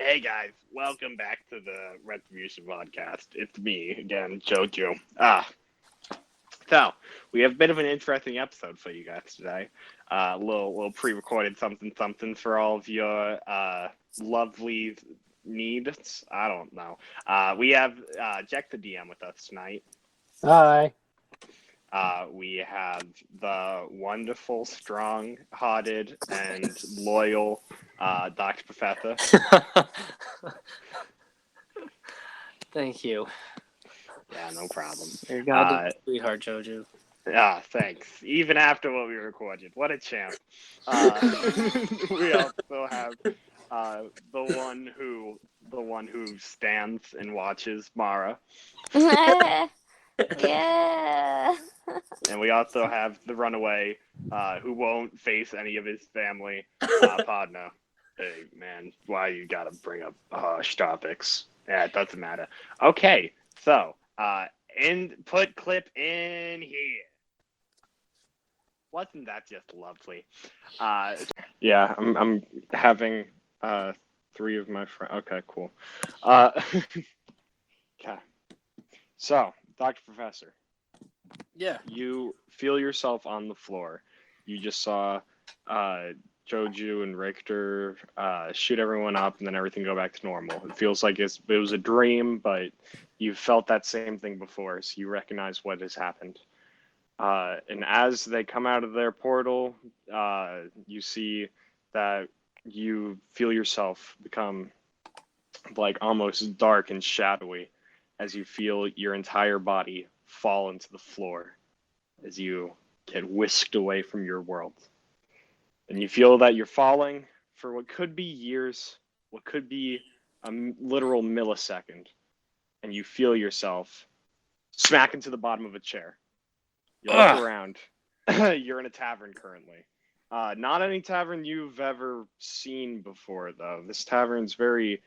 Hey guys, welcome back to the Retribution podcast. It's me again, Jojo. So we have a bit of an interesting episode for you guys today. Little pre-recorded something for all of your lovely needs. I don't know. We have Jack the DM with us tonight. Hi. We have the wonderful, strong-hearted, and loyal Dr. Professor. Thank you. Yeah, no problem. You're a goddamn sweetheart, Jojo. Thanks. Even after what we recorded, what a champ. We also have the one who stands and watches Mara, Yeah. and we also have the runaway who won't face any of his family. Podna. Hey man, why you gotta bring up harsh topics? Yeah, it doesn't matter. Okay, so input clip in here. Wasn't that just lovely? Yeah, I'm having three of my friends. Okay, cool. Okay. So, Dr. Professor. Yeah. You feel yourself on the floor. You just saw Joju and Richter shoot everyone up, and then everything go back to normal. It feels like it was a dream, but you felt that same thing before, so you recognize what has happened. And as they come out of their portal, you see that you feel yourself become like almost dark and shadowy as you feel your entire body fall into the floor as you get whisked away from your world. And you feel that you're falling for what could be years, what could be a literal millisecond, and you feel yourself smack into the bottom of a chair. You look around. You're in a tavern currently. Not any tavern you've ever seen before, though. This tavern's very,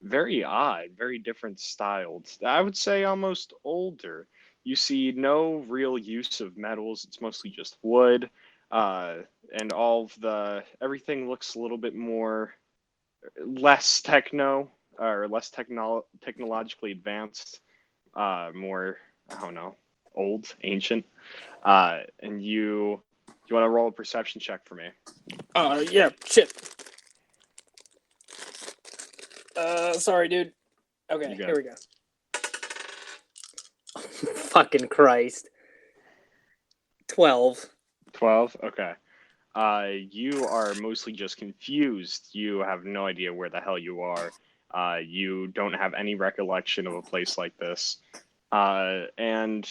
very odd, very different styled. I would say almost older. You see no real use of metals. It's mostly just wood. And everything looks a little bit less technologically advanced, more, I don't know, old, ancient. And you want to roll a perception check for me? Yeah, shit. Sorry, dude. Okay, here we go. Fucking Christ. 12. 12? Okay. You are mostly just confused. You have no idea where the hell you are. You don't have any recollection of a place like this. And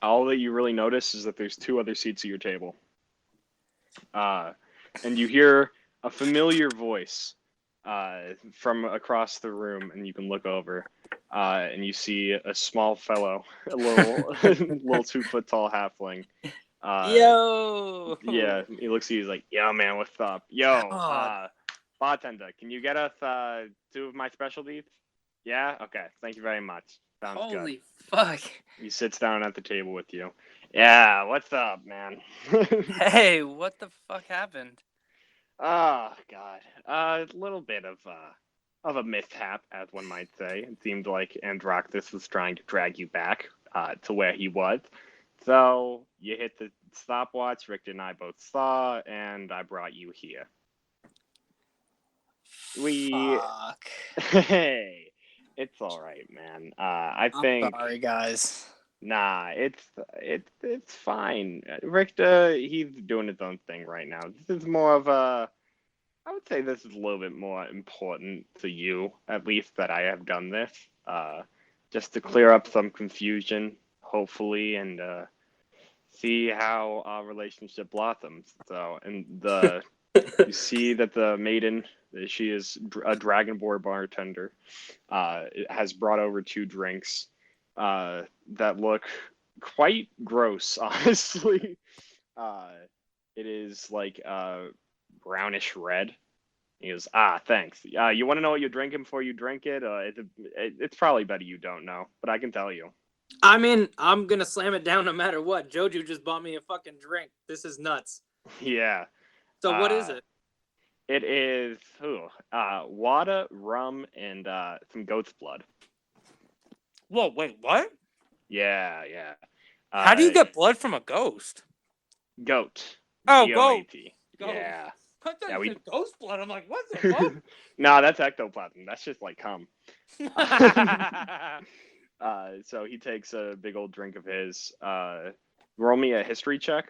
all that you really notice is that there's two other seats at your table. And you hear a familiar voice from across the room, and you can look over, and you see a small fellow, a little 2 foot tall halfling. Yo! Yeah, he looks at you, he's like, yo, man, what's up? Yo, bartender, can you get us 2 of my specialties? Yeah? Okay, thank you very much. Sounds good. Holy fuck. He sits down at the table with you. Yeah, what's up, man? Hey, what the fuck happened? Oh, God. A little bit of a mishap, as one might say. It seemed like Androctus was trying to drag you back to where he was. So you hit the stopwatch, Richter and I both saw, and I brought you here. Fuck. Hey, it's all right, man. I'm sorry, guys. Nah, it's fine. Richter, he's doing his own thing right now. This is more of I would say this is a little bit more important to you, at least that I have done this, just to clear up some confusion, hopefully, and see how our relationship blossoms. So, and you see that the maiden, she is a Dragonborn bartender, has brought over 2 drinks that look quite gross, honestly. It is like brownish red. He goes, thanks. You want to know what you're drinking before you drink it? It's probably better you don't know, but I can tell you. I mean, I'm gonna slam it down no matter what. Joju just bought me a fucking drink. This is nuts. Yeah. So what is it? It is water, rum, and some goat's blood. Whoa, wait, what? Yeah. How do you get blood from a ghost? Goat. Oh, G-O-A-T. goat. Yeah. I thought Yeah, you said ghost blood. I'm like, what the fuck? No, that's ectoplasm. That's just like cum. So he takes a big old drink of his. Roll me a history check.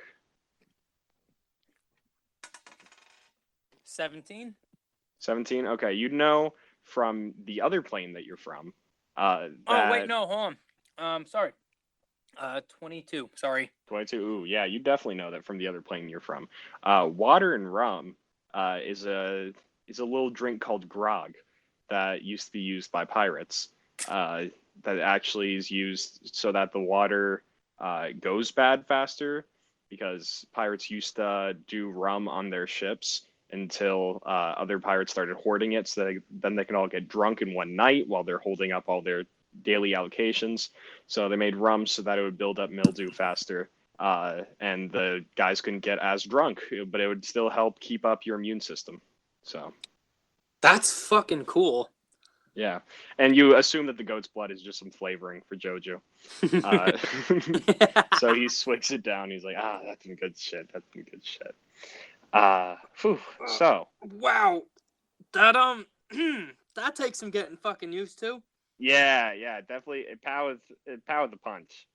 17? 17? Okay, you know from the other plane that you're from. Oh, wait, no, hold on. Sorry. 22, sorry. 22, ooh, yeah, you definitely know that from the other plane you're from. Water and rum is a little drink called grog that used to be used by pirates. That actually is used so that the water goes bad faster, because pirates used to do rum on their ships until other pirates started hoarding it, so then they can all get drunk in one night while they're holding up all their daily allocations. So they made rum so that it would build up mildew faster, and the guys couldn't get as drunk, but it would still help keep up your immune system. So That's fucking cool. yeah, and you assume that the goat's blood is just some flavoring for Jojo. So he swigs it down. He's like, that's some good shit. That's some good shit. So Wow. That that takes some getting fucking used to. yeah, definitely. It powered the punch.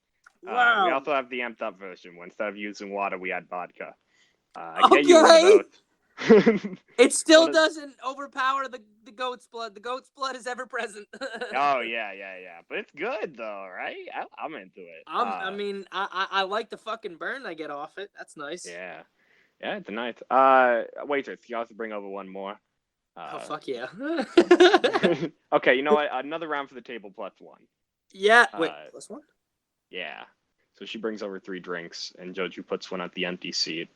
Wow. We also have the amped up version. Instead of using water, we add vodka. I can get you one of those. It still doesn't overpower the goat's blood. The goat's blood is ever present. Oh yeah. But it's good though, right? I'm into it. I like the fucking burn I get off it. That's nice. Yeah, it's nice. Waitress, you have to bring over one more. Oh fuck yeah. Okay, you know what? Another round for the table plus one. Yeah. Wait, plus one? Yeah. So she brings over 3 drinks, and Joju puts one at the empty seat.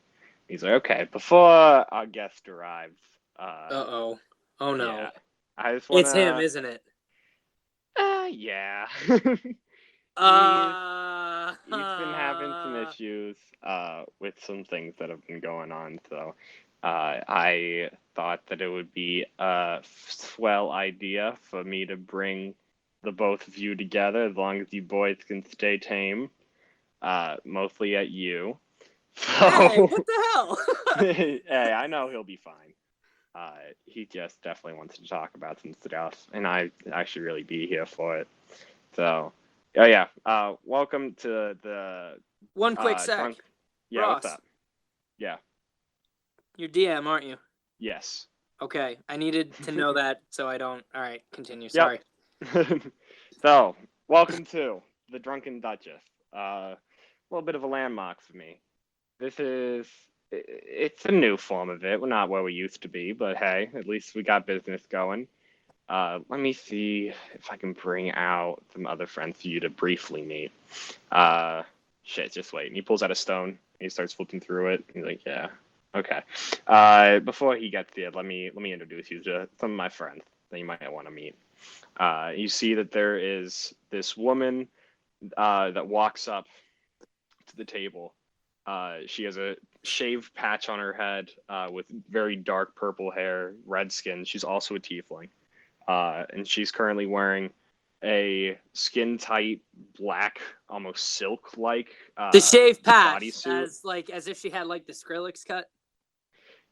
He's like, okay, before our guest arrives. Uh-oh. Oh no. Yeah, I just wanna... It's him, isn't it? Yeah. He's been having some issues with some things that have been going on, so I thought that it would be a swell idea for me to bring the both of you together, as long as you boys can stay tame, mostly at you. So, hey, what the hell? hey, I know he'll be fine. He just definitely wants to talk about some stuff, and I should really be here for it. So, yeah. Welcome to the one quick sec. Yeah, Ross, what's up? Yeah. You're DM, aren't you? Yes. Okay, I needed to know that so I don't. All right, continue. Sorry. Yep. So, welcome to the Drunken Duchess. A little bit of a landmark for me. It's a new form of it. We're not where we used to be, but hey, at least we got business going. Let me see if I can bring out some other friends for you to briefly meet. Just wait. And he pulls out a stone. And he starts flipping through it. He's like, yeah, okay. Before he gets there, let me introduce you to some of my friends that you might want to meet. You see that there is this woman that walks up to the table. She has a shaved patch on her head with very dark purple hair, red skin. She's also a tiefling. And she's currently wearing a skin-tight, black, almost silk-like the shaved patch, bodysuit. as if she had like the Skrillex cut.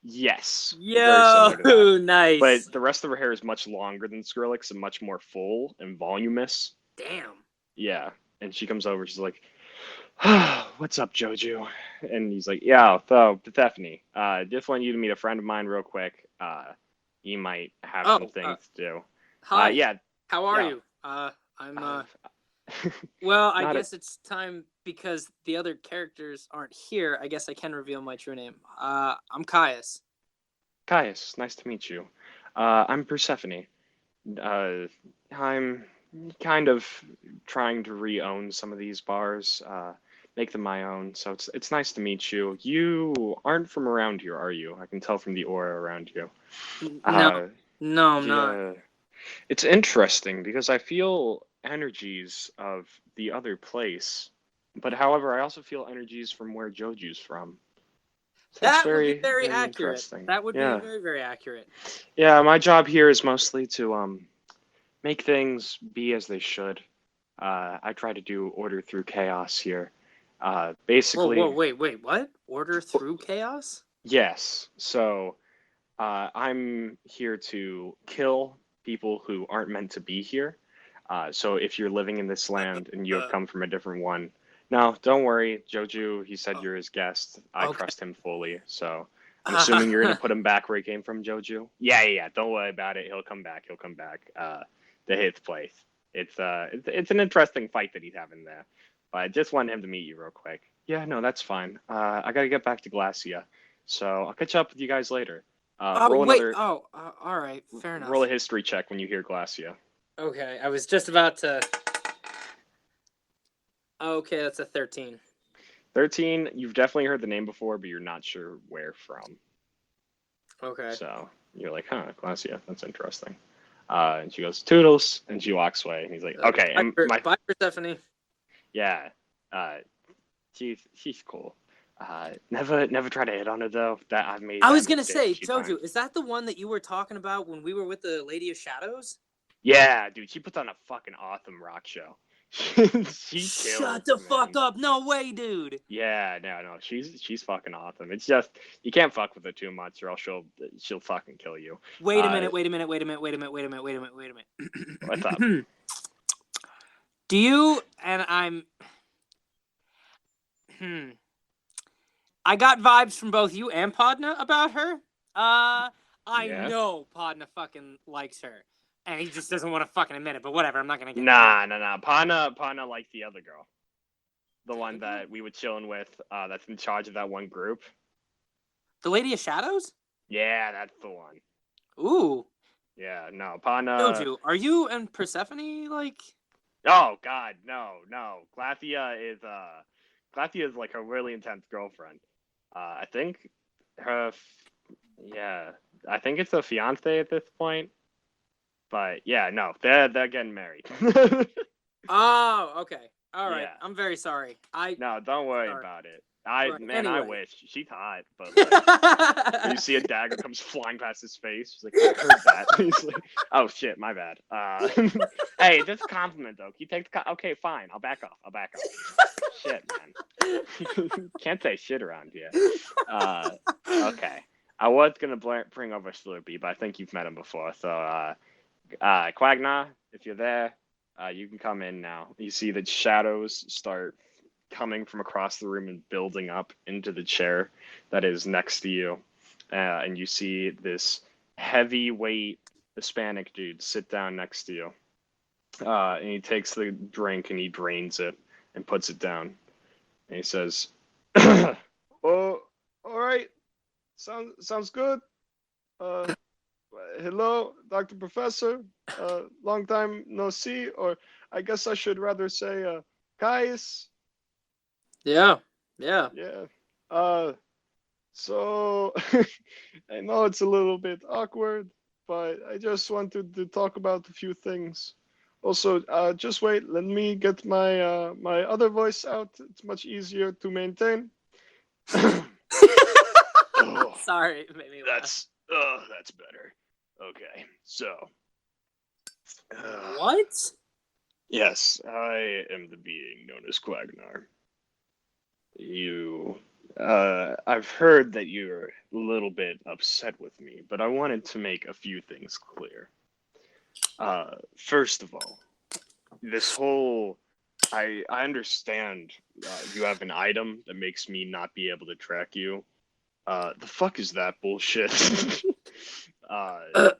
Yes. Yo, nice. But the rest of her hair is much longer than Skrillex and much more full and voluminous. Damn. Yeah. And she comes over. She's like, what's up, Joju? And he's like, yeah, so, Stephanie, just want you to meet a friend of mine real quick. You might have some things to do. Hi. Yeah. How are you? I'm well, I guess it's time because the other characters aren't here. I guess I can reveal my true name. I'm Caius. Caius, nice to meet you. I'm Persephone. I'm kind of trying to re-own some of these bars, make them my own. So it's nice to meet you. You aren't from around here, are you? I can tell from the aura around you. No, I'm not. It's interesting because I feel energies of the other place, but however, I also feel energies from where Joju's from. That would very, be very accurate. interesting. That would Yeah. be very, very accurate. Yeah, my job here is mostly to make things be as they should. I try to do order through chaos here. Basically, Whoa, wait, what? Order through chaos? yes. So I'm here to kill people who aren't meant to be here. So if you're living in this land and you have come from a different one, no, don't worry, Joju. He said you're his guest. I Okay. trust him fully. So I'm assuming you're gonna put him back where he came from, Joju. Yeah. Don't worry about it. He'll come back. To his place. It's an interesting fight that he's having there. But I just wanted him to meet you real quick. Yeah, no, that's fine. I gotta get back to Glacia, so I'll catch up with you guys later. Roll another. All right, fair enough. Roll a history check when you hear Glacia. Okay, I was just about to. Okay, that's a 13. 13. You've definitely heard the name before, but you're not sure where from. Okay. So you're like, huh, Glacia, that's interesting. And she goes, Toodles, and she walks away. And he's like, okay, Bye, Persephone. Yeah, she's cool. Never try to hit on her though. That I've made. I was gonna say, Joju, fine. Is that the one that you were talking about when we were with the Lady of Shadows? Yeah, dude, she puts on a fucking awesome rock show. She Shut the fuck up! No way, dude. Yeah, no, she's fucking awesome. It's just you can't fuck with her too much, or else she'll fucking kill you. Wait a minute. What's up? Do you and I'm? I got vibes from both you and Podna about her. I know Podna fucking likes her, and he just doesn't want to fucking admit it. But whatever, I'm not gonna get. Nah. Pana likes the other girl, the one that we were chilling with. That's in charge of that one group. The Lady of Shadows. Yeah, that's the one. Ooh. Yeah, no, Pana. Joju, are you and Persephone like? Oh God, no. Glacia is like her really intense girlfriend. I think I think it's a fiance at this point. But yeah, no, they're getting married. Oh, okay. All right. Yeah. I'm very sorry. No, don't worry about it. I wish she's hot, but like, you see a dagger comes flying past his face. He's like, I heard that. He's like, oh shit, my bad. Hey, just a compliment though. He takes okay, fine. I'll back off. Shit, man. Can't say shit around here. Okay. I was gonna bring over Slurpee, but I think you've met him before. So, Quagna, if you're there, you can come in now. You see the shadows start coming from across the room and building up into the chair that is next to you. And you see this heavyweight Hispanic dude sit down next to you. And he takes the drink and he drains it and puts it down. And he says, oh, all right. Sounds good. Hello, Dr. Professor. Long time no see, or I guess I should rather say, Caius. Yeah. So I know it's a little bit awkward, but I just wanted to talk about a few things. Also, just wait. Let me get my my other voice out. It's much easier to maintain. Sorry, it made me laugh. That's better. Okay, so. What? Yes, I am the being known as Quagnar. I've heard that you're a little bit upset with me, but I wanted to make a few things clear. First of all, this whole, I understand you have an item that makes me not be able to track you. The fuck is that bullshit?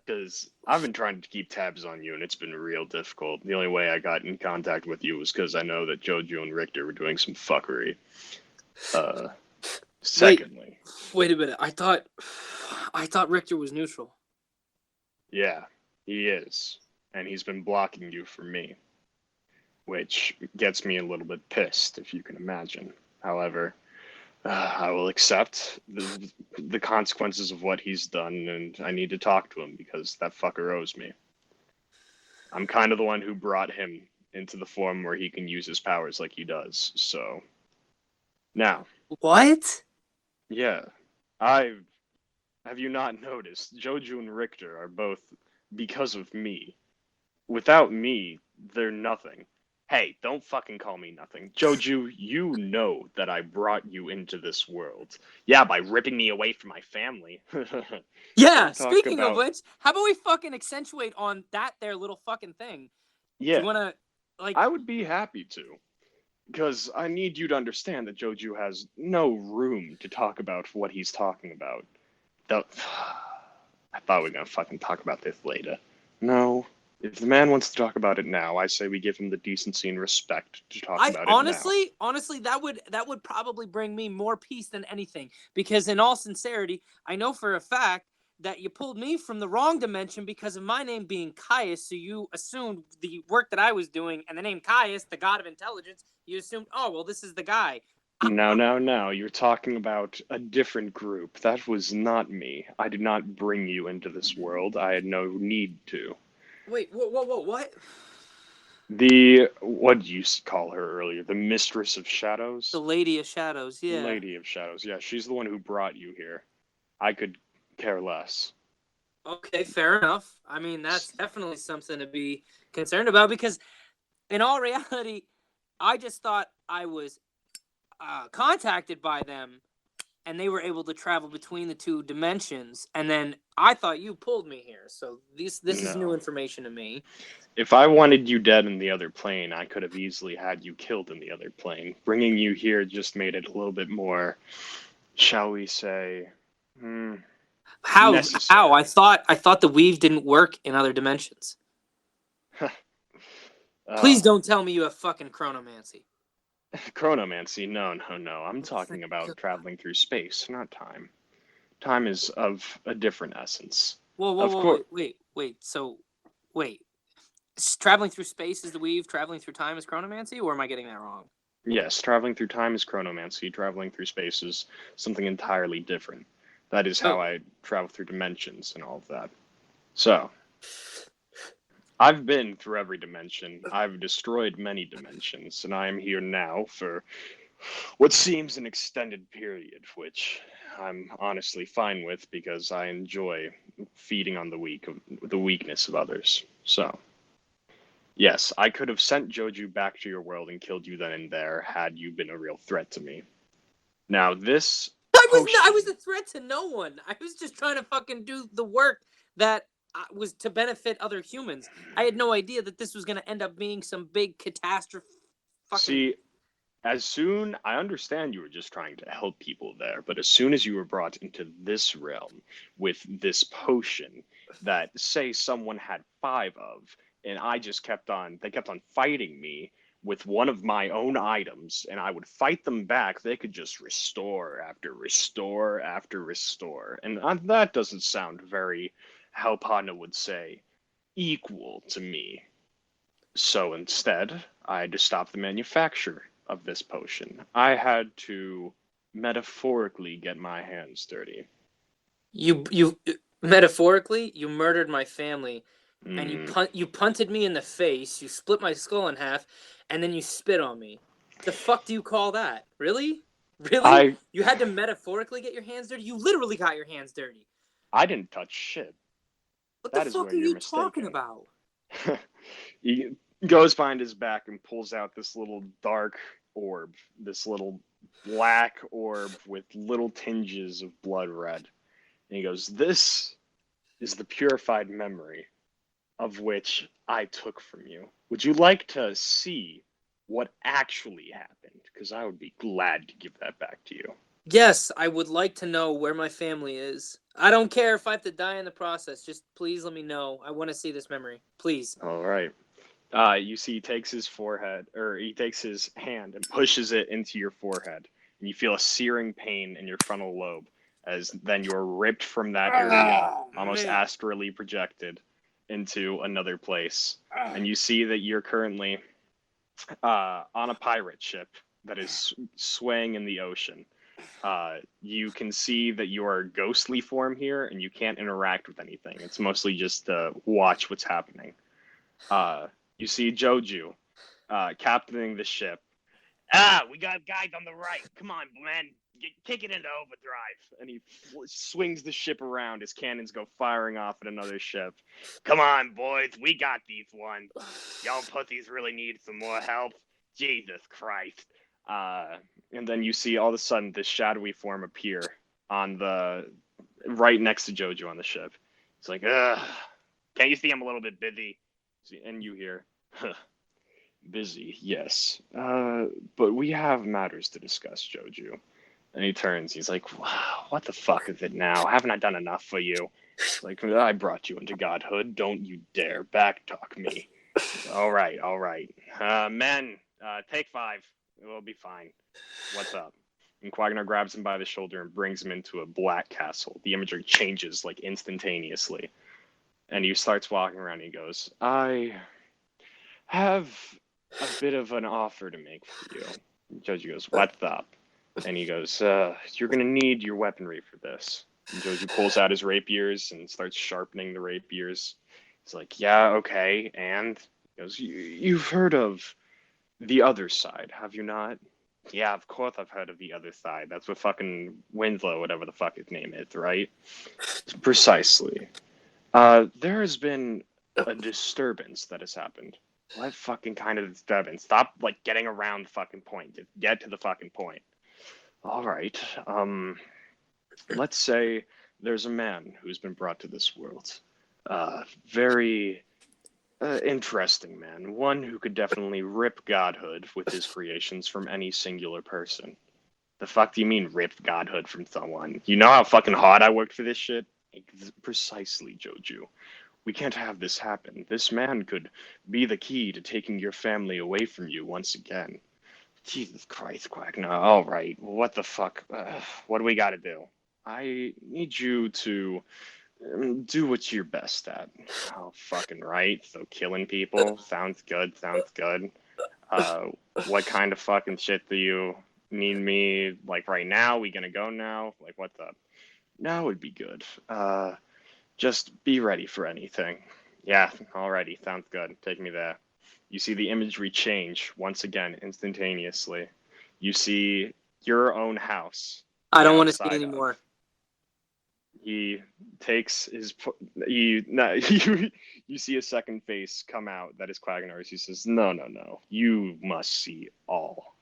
Because I've been trying to keep tabs on you, and it's been real difficult. The only way I got in contact with you was because I know that Joju and Richter were doing some fuckery. Secondly, wait a minute. I thought Richter was neutral. Yeah, he is, and he's been blocking you from me, which gets me a little bit pissed, if you can imagine. However, I will accept the consequences of what he's done, and I need to talk to him because that fucker owes me. I'm kind of the one who brought him into the form where he can use his powers like he does, so... Now. What? Yeah. Have you not noticed? Joju and Richter are both because of me. Without me, they're nothing. Hey, don't fucking call me nothing. Joju, you know that I brought you into this world. Yeah, by ripping me away from my family. Yeah, speaking of which, how about we fucking accentuate on that there little fucking thing? Yeah. Do you wanna, like... I would be happy to. Because I need you to understand that Joju has no room to talk about what he's talking about. I thought we were gonna fucking talk about this later. No. If the man wants to talk about it now, I say we give him the decency and respect to talk about it now. Honestly, that would probably bring me more peace than anything. Because in all sincerity, I know for a fact that you pulled me from the wrong dimension because of my name being Caius, so you assumed the work that I was doing, and the name Caius, the god of intelligence, you assumed, oh, well, this is the guy. No. You're talking about a different group. That was not me. I did not bring you into this world. I had no need to. Wait, what? What did you call her earlier? The Mistress of Shadows? The Lady of Shadows, yeah. Lady of Shadows, yeah. She's the one who brought you here. I could care less. Okay, fair enough. I mean, that's definitely something to be concerned about because, in all reality, I just thought I was contacted by them, and they were able to travel between the two dimensions, and then I thought you pulled me here. So this is new information to me. If I wanted you dead in the other plane, I could have easily had you killed in the other plane. Bringing you here just made it a little bit more, shall we say, How? necessary. How? I thought the weave didn't work in other dimensions. Please don't tell me you have fucking chronomancy. Chronomancy? No. I'm talking about traveling through space, not time. Time is of a different essence. Whoa, wait. So, wait. Traveling through space is the weave, traveling through time is chronomancy, or am I getting that wrong? Yes, traveling through time is chronomancy. Traveling through space is something entirely different. That is how I travel through dimensions and all of that. So, I've been through every dimension. I've destroyed many dimensions, and I am here now for what seems an extended period, which I'm honestly fine with because I enjoy feeding on the weakness of others. So, yes, I could have sent Joju back to your world and killed you then and there had you been a real threat to me. Now, this... I was a threat to no one. I was just trying to fucking do the work that was to benefit other humans. I had no idea that this was going to end up being some big catastrophe. See, I understand you were just trying to help people there, but as soon as you were brought into this realm with this potion that, say, someone had 5 of, and they kept on fighting me with one of my own items, and I would fight them back, they could just restore after restore after restore. And that doesn't sound very, how Padna would say, equal to me. So instead, I had to stop the manufacture of this potion. I had to metaphorically get my hands dirty. You metaphorically, you murdered my family, and you punted me in the face, you split my skull in half, and then you spit on me. The fuck do you call that? Really? You had to metaphorically get your hands dirty? You literally got your hands dirty. I didn't touch shit. What the fuck are you talking about? He goes behind his back and pulls out this little dark orb, this little black orb with little tinges of blood red. And he goes, "This is the purified memory of which I took from you. Would you like to see what actually happened? Because I would be glad to give that back to you." Yes, I would like to know where my family is. I don't care if I have to die in the process. Just please let me know. I want to see this memory. Please. All right. You see he takes his hand and pushes it into your forehead. And you feel a searing pain in your frontal lobe as then you're ripped from that area, almost astrally projected into another place. And you see that you're currently on a pirate ship that is swaying in the ocean. You can see that you are ghostly form here, and you can't interact with anything. It's mostly just to watch what's happening. You see Joju captaining the ship. We got guys on the right. Come on, man. kick it into overdrive. And he swings the ship around. His cannons go firing off at another ship. Come on, boys, we got these ones. Y'all pussies really need some more help. Jesus Christ. And then you see all of a sudden this shadowy form appear on the right next to Jojo on the ship. It's like, can't you see I'm a little bit busy? And you hear, busy, yes. But we have matters to discuss, Jojo. And he turns, he's like, wow, what the fuck is it now? Haven't I done enough for you? Like, I brought you into godhood. Don't you dare backtalk me. All right. Men, take 5. We'll be fine. What's up? And Quagnar grabs him by the shoulder and brings him into a black castle. The imagery changes, like, instantaneously. And he starts walking around and he goes, I have a bit of an offer to make for you. And Joji goes, what's up? And he goes, you're going to need your weaponry for this. And Joji pulls out his rapiers and starts sharpening the rapiers. He's like, yeah, okay. And he goes, you've heard of the other side, have you not? Yeah, of course I've heard of the other side. That's what fucking Winslow, whatever the fuck his name is, right? Precisely. There has been a disturbance that has happened. What fucking kind of disturbance? Stop, like, getting around the fucking point. Just get to the fucking point. All right. Let's say there's a man who's been brought to this world. Very interesting man. One who could definitely rip godhood with his creations from any singular person. The fuck do you mean rip godhood from someone? You know how fucking hard I worked for this shit? Precisely, Jojo. We can't have this happen. This man could be the key to taking your family away from you once again. Jesus Christ, Quagnar. All right, what the fuck? What do we gotta do? I need you to do what you're best at. Oh, fucking right. So killing people sounds good. What kind of fucking shit do you need me, like, right now? We gonna go now? Like, what's up? Now would be good. Just be ready for anything. Yeah, alrighty, sounds good. Take me there. You see the imagery change once again, instantaneously. You see your own house. I don't want to see anymore. He takes his. You see a second face come out that is Quagnar's. He says, "No. You must see all."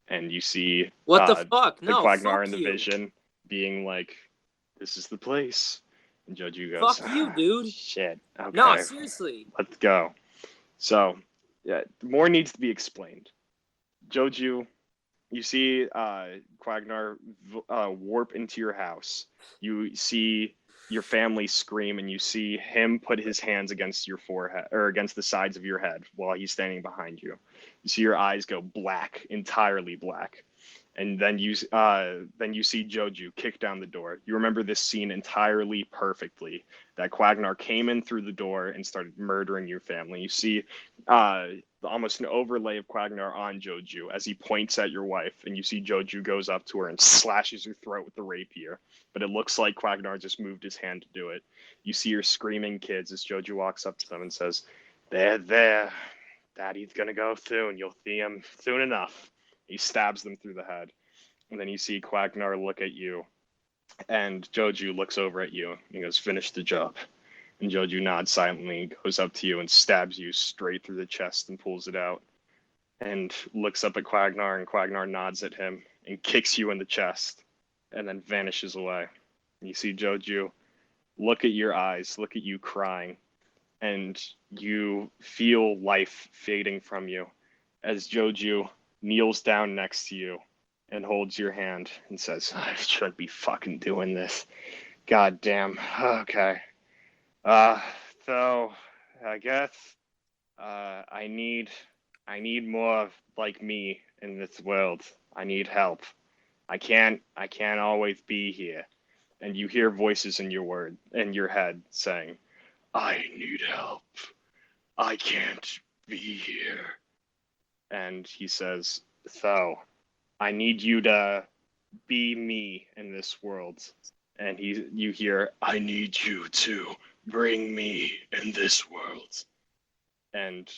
And you see what the fuck? No, Quagnar in the you. vision being like, "This is the place." And Joju goes, "Fuck you, dude." Shit. Okay. No, seriously. Let's go. So, yeah, more needs to be explained. Joju, you see Quagnar warp into your house. You see your family scream, and you see him put his hands against your forehead, or against the sides of your head while he's standing behind you. You see your eyes go black, entirely black. And then you see Joju kick down the door. You remember this scene entirely perfectly. That Quagnar came in through the door and started murdering your family. You see almost an overlay of Quagnar on Joju as he points at your wife, and you see Joju goes up to her and slashes her throat with the rapier. But it looks like Quagnar just moved his hand to do it. You see your screaming kids as Joju walks up to them and says, there. Daddy's gonna go soon. You'll see him soon enough. He stabs them through the head. And then you see Quagnar look at you. And Joju looks over at you. And he goes, finish the job. And Joju nods silently, goes up to you and stabs you straight through the chest and pulls it out. And looks up at Quagnar, and Quagnar nods at him and kicks you in the chest. And then vanishes away. And you see Joju look at your eyes, look at you crying. And you feel life fading from you as Joju kneels down next to you and holds your hand and says, I shouldn't be fucking doing this. God damn. Okay. So I guess I need more like me in this world. I need help. I can't always be here. And you hear voices in your head saying, I need help. I can't be here. And he says, so, I need you to be me in this world. And you hear, I need you to bring me in this world. And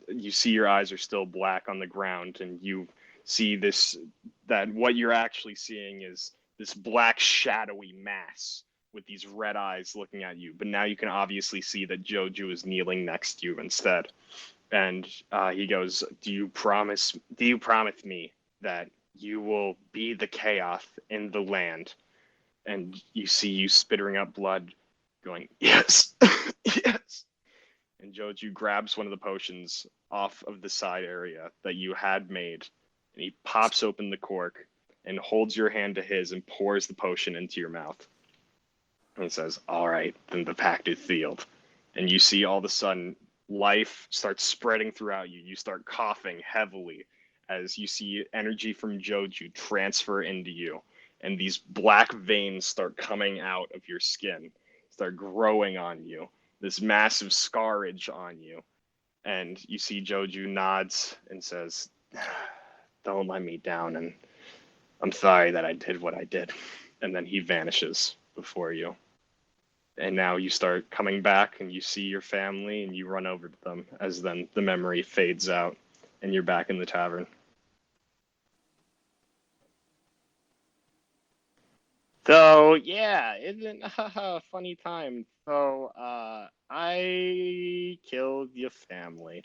you see your eyes are still black on the ground, and you see that what you're actually seeing is this black shadowy mass with these red eyes looking at you. But now you can obviously see that Joju is kneeling next to you instead. And he goes, do you promise me that you will be the chaos in the land? And you see you spitting up blood, going, yes, yes. And Joju grabs one of the potions off of the side area that you had made, and he pops open the cork and holds your hand to his and pours the potion into your mouth. And he says, all right, then the pact is sealed. And you see all of a sudden life starts spreading throughout you. You start coughing heavily as you see energy from Joju transfer into you. And these black veins start coming out of your skin, start growing on you. This massive scarage on you. And you see Joju nods and says, don't let me down, and I'm sorry that I did what I did. And then he vanishes before you. And now you start coming back and you see your family and you run over to them as then the memory fades out and you're back in the tavern. So, yeah, isn't a funny time. So, I killed your family.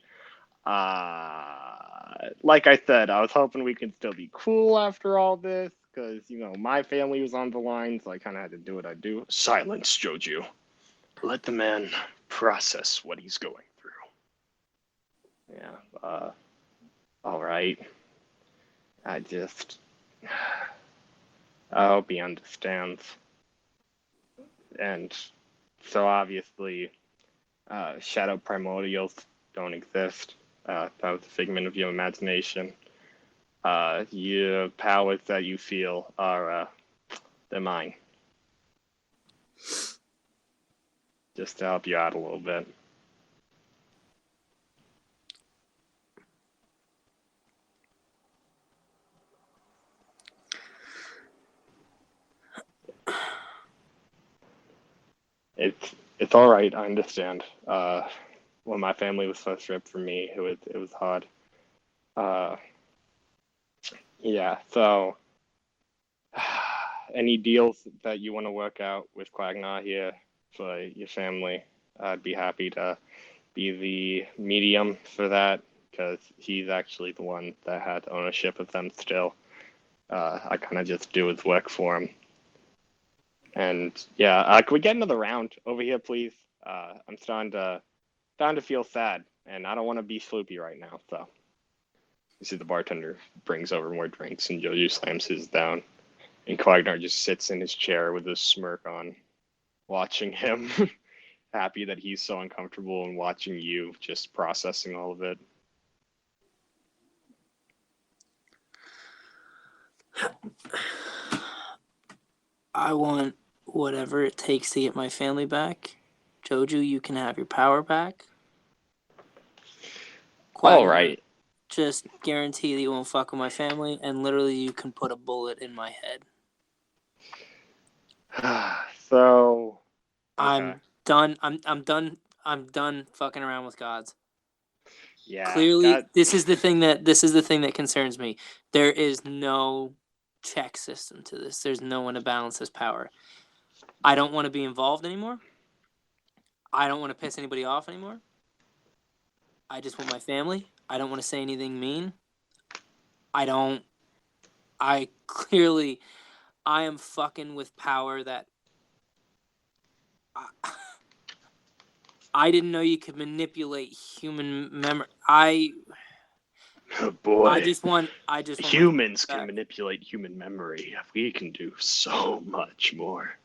Like I said, I was hoping we could still be cool after all this, because, my family was on the line, so I kind of had to do what I do. Silence, Joju. Let the man process what he's going through. Yeah, all right. I hope he understands. And so obviously, shadow primordials don't exist. That was a figment of your imagination. Your powers that you feel are, they're mine. Just to help you out a little bit. It's all right. I understand. When my family was first ripped from me, it was hard. Yeah. So, any deals that you want to work out with Quagnar here for your family, I'd be happy to be the medium for that, because he's actually the one that had ownership of them still. I kind of just do his work for him. And yeah, can we get another round over here, please? I'm starting to feel sad, and I don't want to be sloopy right now. So you see the bartender brings over more drinks, and Joju slams his down, and Quagnar just sits in his chair with a smirk on, watching him, happy that he's so uncomfortable, and watching you just processing all of it. I want whatever it takes to get my family back. Joju, you can have your power back. All right. Just guarantee that you won't fuck with my family, and literally you can put a bullet in my head. So okay. I'm done. I'm done fucking around with gods. Yeah. Clearly, this is the thing that concerns me. There is no check system to this. There's no one to balance this power. I don't want to be involved anymore. I don't want to piss anybody off anymore. I just want my family. I don't want to say anything mean. I am fucking with power that I didn't know you could manipulate human memory. Oh boy. I just want humans can manipulate human memory. We can do so much more.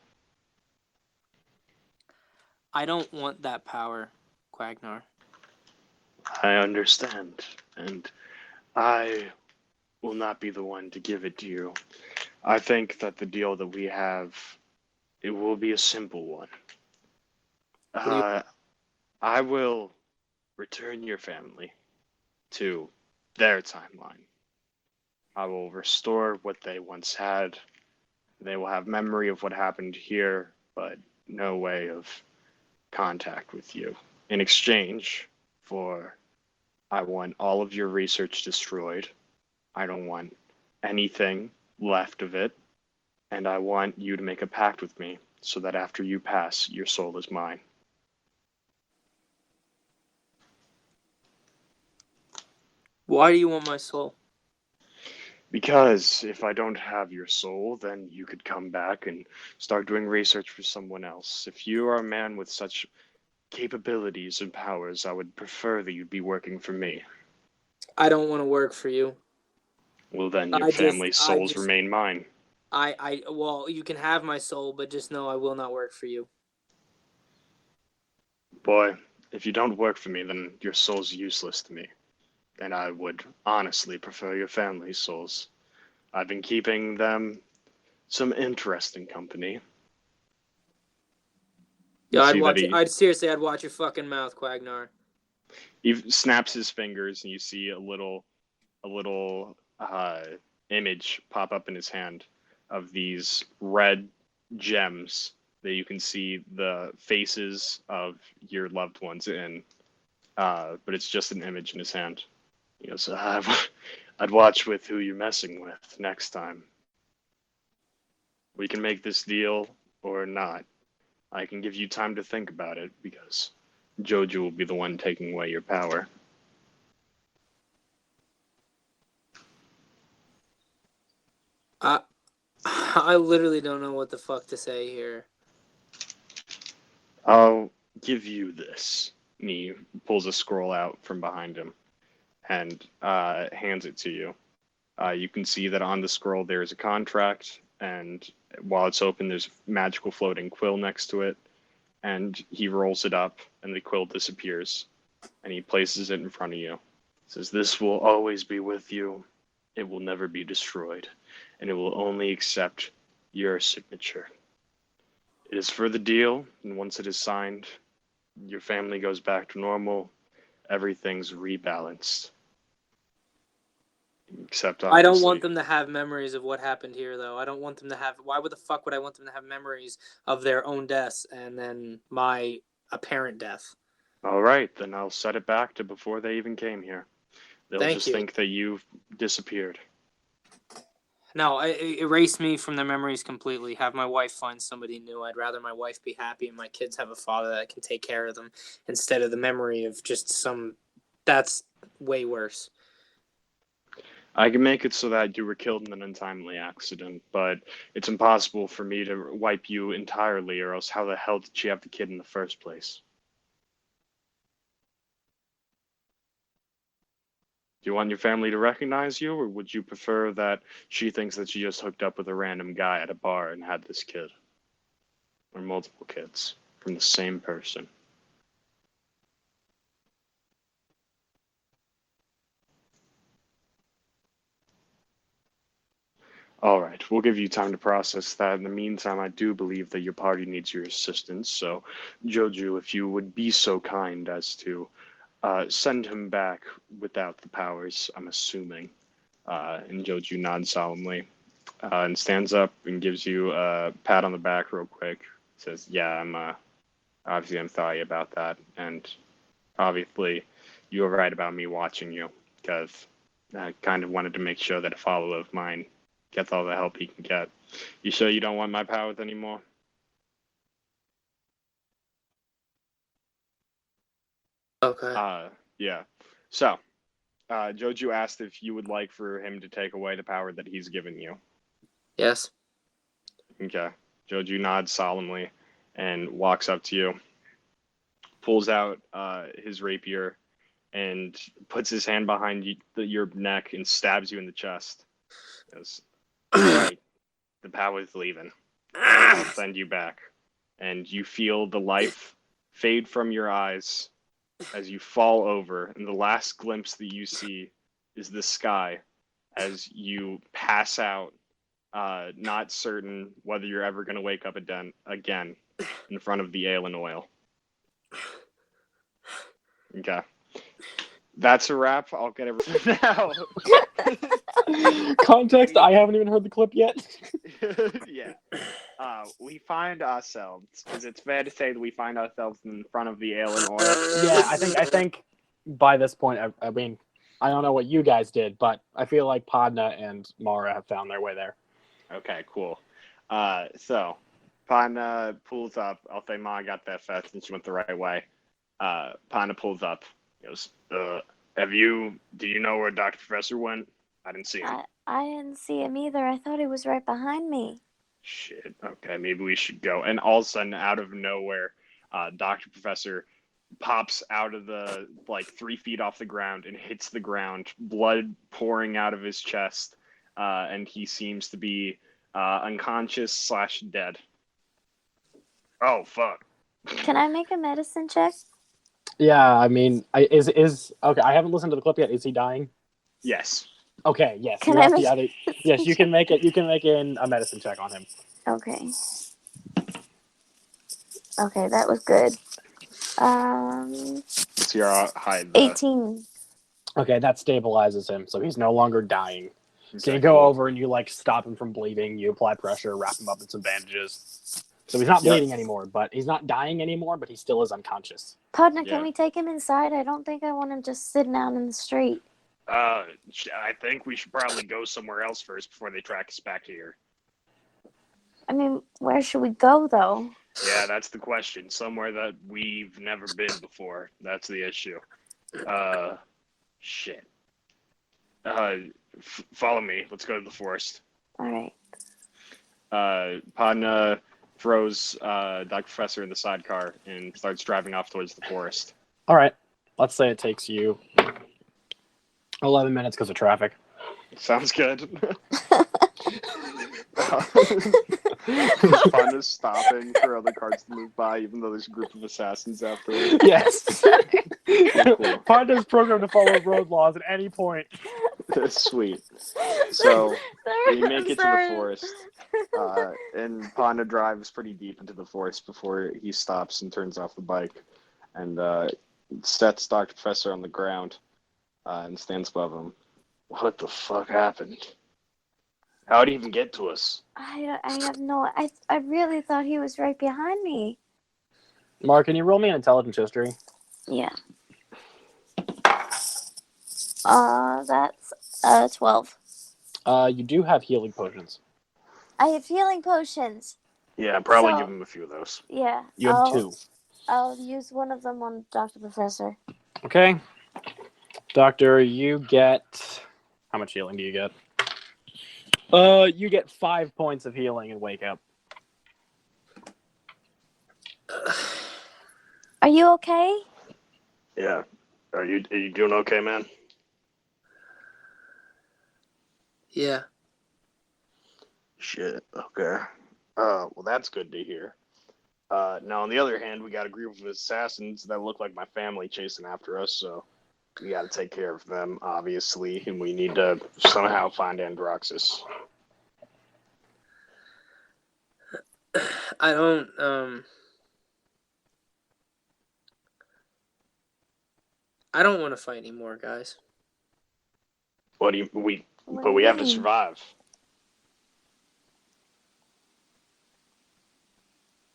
I don't want that power, Quagnar. I understand, and I will not be the one to give it to you. I think that the deal that we have, it will be a simple one. I will return your family to their timeline. I will restore what they once had. They will have memory of what happened here, but no way of contact with you. In exchange for, I want all of your research destroyed. I don't want anything left of it, and I want you to make a pact with me so that after you pass, your soul is mine. Why do you want my soul? Because if I don't have your soul, then you could come back and start doing research for someone else. If you are a man with such capabilities and powers, I would prefer that you'd be working for me. I don't want to work for you. Well, then your family's souls remain mine. Well, you can have my soul, but just know I will not work for you. Boy, if you don't work for me, then your soul's useless to me. And I would honestly prefer your family's souls. I've been keeping them some interesting company. Yeah, I'd watch your fucking mouth, Quagnar. He snaps his fingers, and you see a little image pop up in his hand of these red gems that you can see the faces of your loved ones in. But it's just an image in his hand. He goes, I'd watch with who you're messing with next time. We can make this deal or not. I can give you time to think about it because Joju will be the one taking away your power. I literally don't know what the fuck to say here. I'll give you this. And he pulls a scroll out from behind him and hands it to you. You can see that on the scroll there is a contract, and while it's open, there's a magical floating quill next to it. And he rolls it up, and the quill disappears, and he places it in front of you. He says, "This will always be with you. It will never be destroyed, and it will only accept your signature. It is for the deal, and once it is signed, your family goes back to normal. Everything's rebalanced. Except obviously, I don't want them to have memories of what happened here, though. I don't want them to have. Why would the fuck would I want them to have memories of their own deaths and then my apparent death? All right, then I'll set it back to before they even came here. They'll just think that you've disappeared." No, erase me from their memories completely. Have my wife find somebody new. I'd rather my wife be happy and my kids have a father that can take care of them instead of the memory of just some. That's way worse. I can make it so that you were killed in an untimely accident, but it's impossible for me to wipe you entirely, or else how the hell did she have the kid in the first place? Do you want your family to recognize you, or would you prefer that she thinks that she just hooked up with a random guy at a bar and had this kid? Or multiple kids from the same person? All right, we'll give you time to process that. In the meantime, I do believe that your party needs your assistance, so Joju, if you would be so kind as to send him back without the powers, I'm assuming. And Joju nods solemnly and stands up and gives you a pat on the back real quick. Says, "Yeah, I'm sorry about that, and obviously you were right about me watching you, because I kind of wanted to make sure that a follower of mine gets all the help he can get. You sure you don't want my powers anymore?" Okay. Yeah. So, Joju asked if you would like for him to take away the power that he's given you. Yes. Okay. Joju nods solemnly and walks up to you, pulls out his rapier, and puts his hand behind your neck and stabs you in the chest. Goes, "All right, the power's leaving. I'll send you back." And you feel the life fade from your eyes as you fall over, and the last glimpse that you see is the sky as you pass out, not certain whether you're ever going to wake up again in front of the ale and oil. Okay. That's a wrap. I'll get everything now. Context, I haven't even heard the clip yet. Yeah. We find ourselves, because it's fair to say that we find ourselves in front of the ale and oil. Yeah, I think by this point, I mean, I don't know what you guys did, but I feel like Podna and Mara have found their way there. Okay, cool. So Pana pulls up. I'll say Ma got that fast and she went the right way. Pana pulls up. He goes, do you know where Dr. Professor went? I didn't see him. I didn't see him either. I thought he was right behind me. Shit. Okay, maybe we should go. And all of a sudden, out of nowhere, Dr. Professor pops out of the 3 feet off the ground and hits the ground, blood pouring out of his chest, and he seems to be unconscious / dead. Oh fuck! Can I make a medicine check? Yeah, I mean, is okay. I haven't listened to the clip yet. Is he dying? Yes. Okay, yes. Can you I have make the other. Yes, you can make it. You can make in a medicine check on him. Okay. Okay, that was good. Sierra, hide. 18. Okay, that stabilizes him, so he's no longer dying. So you Okay, go cool. over and you stop him from bleeding. You apply pressure, wrap him up in some bandages. So he's not bleeding anymore, but he's not dying anymore. But he still is unconscious. Podna, Yeah. can we take him inside? I don't think I want him just sitting out in the street. I think we should probably go somewhere else first before they track us back here. I mean, where should we go, though? Yeah, that's the question. Somewhere that we've never been before. That's the issue. Shit. Follow me. Let's go to the forest. All right. Padna throws Dr. Professor in the sidecar and starts driving off towards the forest. All right. Let's say it takes you 11 minutes because of traffic. Sounds good. Padna's stopping for other cars to move by, even though there's a group of assassins afterwards. Yes. Cool. Panda's programmed to follow road laws at any point. That's sweet. So we make I'm it to sorry. the forest, and Panda drives pretty deep into the forest before he stops and turns off the bike, and sets Dr. Professor on the ground, and stands above him. What the fuck happened? How'd he even get to us? I have no... I really thought he was right behind me. Mark, can you roll me an intelligence history? Yeah. That's 12. You do have healing potions. I have healing potions. Yeah, probably So- give him a few of those. Yeah. You have 2. I'll use one of them on Dr. Professor. Okay. Doctor, you get... How much healing do you get? You get 5 points of healing and wake up. Are you okay? Yeah. Are you doing okay, man? Yeah. Shit. Okay. Well, that's good to hear. Now, on the other hand, we got a group of assassins that look like my family chasing after us, so we got to take care of them, obviously, and we need to somehow find Androxus. I don't want to fight anymore, guys. But we have to survive.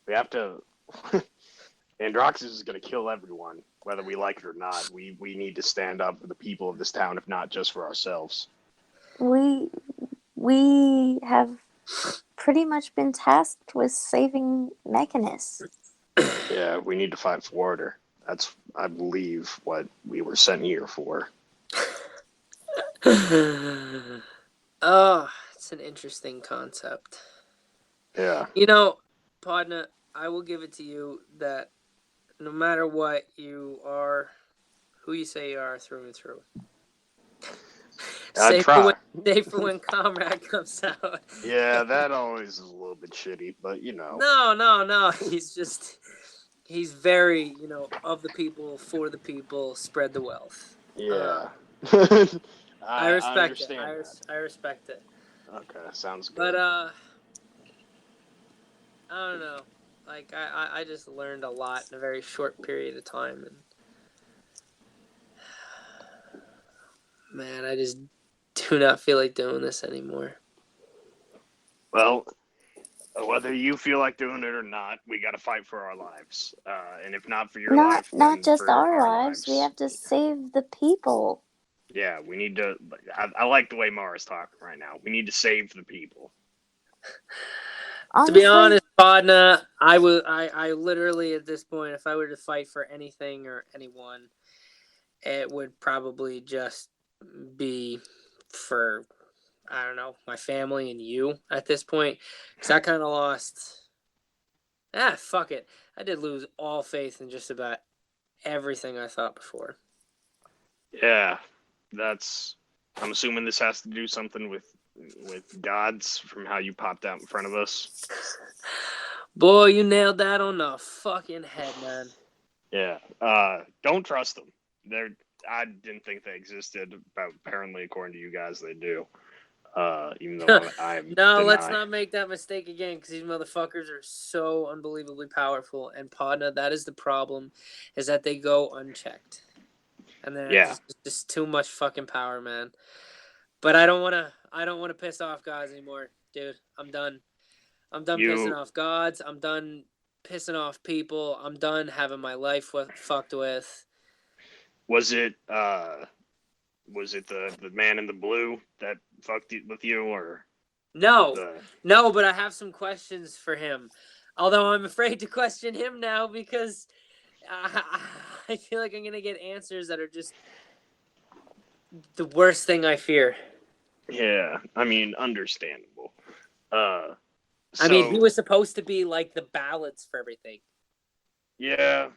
We have to. Androxus is going to kill everyone, whether we like it or not. We need to stand up for the people of this town, if not just for ourselves. We have pretty much been tasked with saving Mechanus. Yeah, we need to fight for order. That's, I believe, what we were sent here for. Oh, it's an interesting concept. Yeah. You know, Podna, I will give it to you that no matter what, you are who you say you are through and through. I Safe try. for when Comrade comes out. Yeah, that always is a little bit shitty, but you know. No. He's very, of the people, for the people, spread the wealth. Yeah. I respect it. understand I respect it. Okay, sounds good. But I don't know. Like I just learned a lot in a very short period of time, and man, I just do not feel like doing this anymore. Well, whether you feel like doing it or not, we got to fight for our lives. And if not for your life, Not then just for our lives. We have to save the people. Yeah, we need to. I like the way Mara's talking right now. We need to save the people. To be honest, Podna, I literally at this point, if I were to fight for anything or anyone, it would probably just be for, I don't know, my family and you at this point. Because I kind of lost. Fuck it. I did lose all faith in just about everything I thought before. Yeah, I'm assuming this has to do something with gods from how you popped out in front of us. Boy, you nailed that on the fucking head, man. Yeah. Don't trust them. I didn't think they existed, but apparently, according to you guys, they do. Even though Let's not make that mistake again, because these motherfuckers are so unbelievably powerful. And Podna, that is the problem, is that they go unchecked. And then just too much fucking power, man. But I don't wanna piss off gods anymore, dude. I'm done. I'm done pissing off gods. I'm done pissing off people. I'm done having my life fucked with. Was it the man in the blue that fucked with you, or no? But I have some questions for him. Although I'm afraid to question him now because I feel like I'm gonna get answers that are just the worst thing I fear. Yeah, I mean, understandable. I mean, he was supposed to be like the balance for everything. Yeah.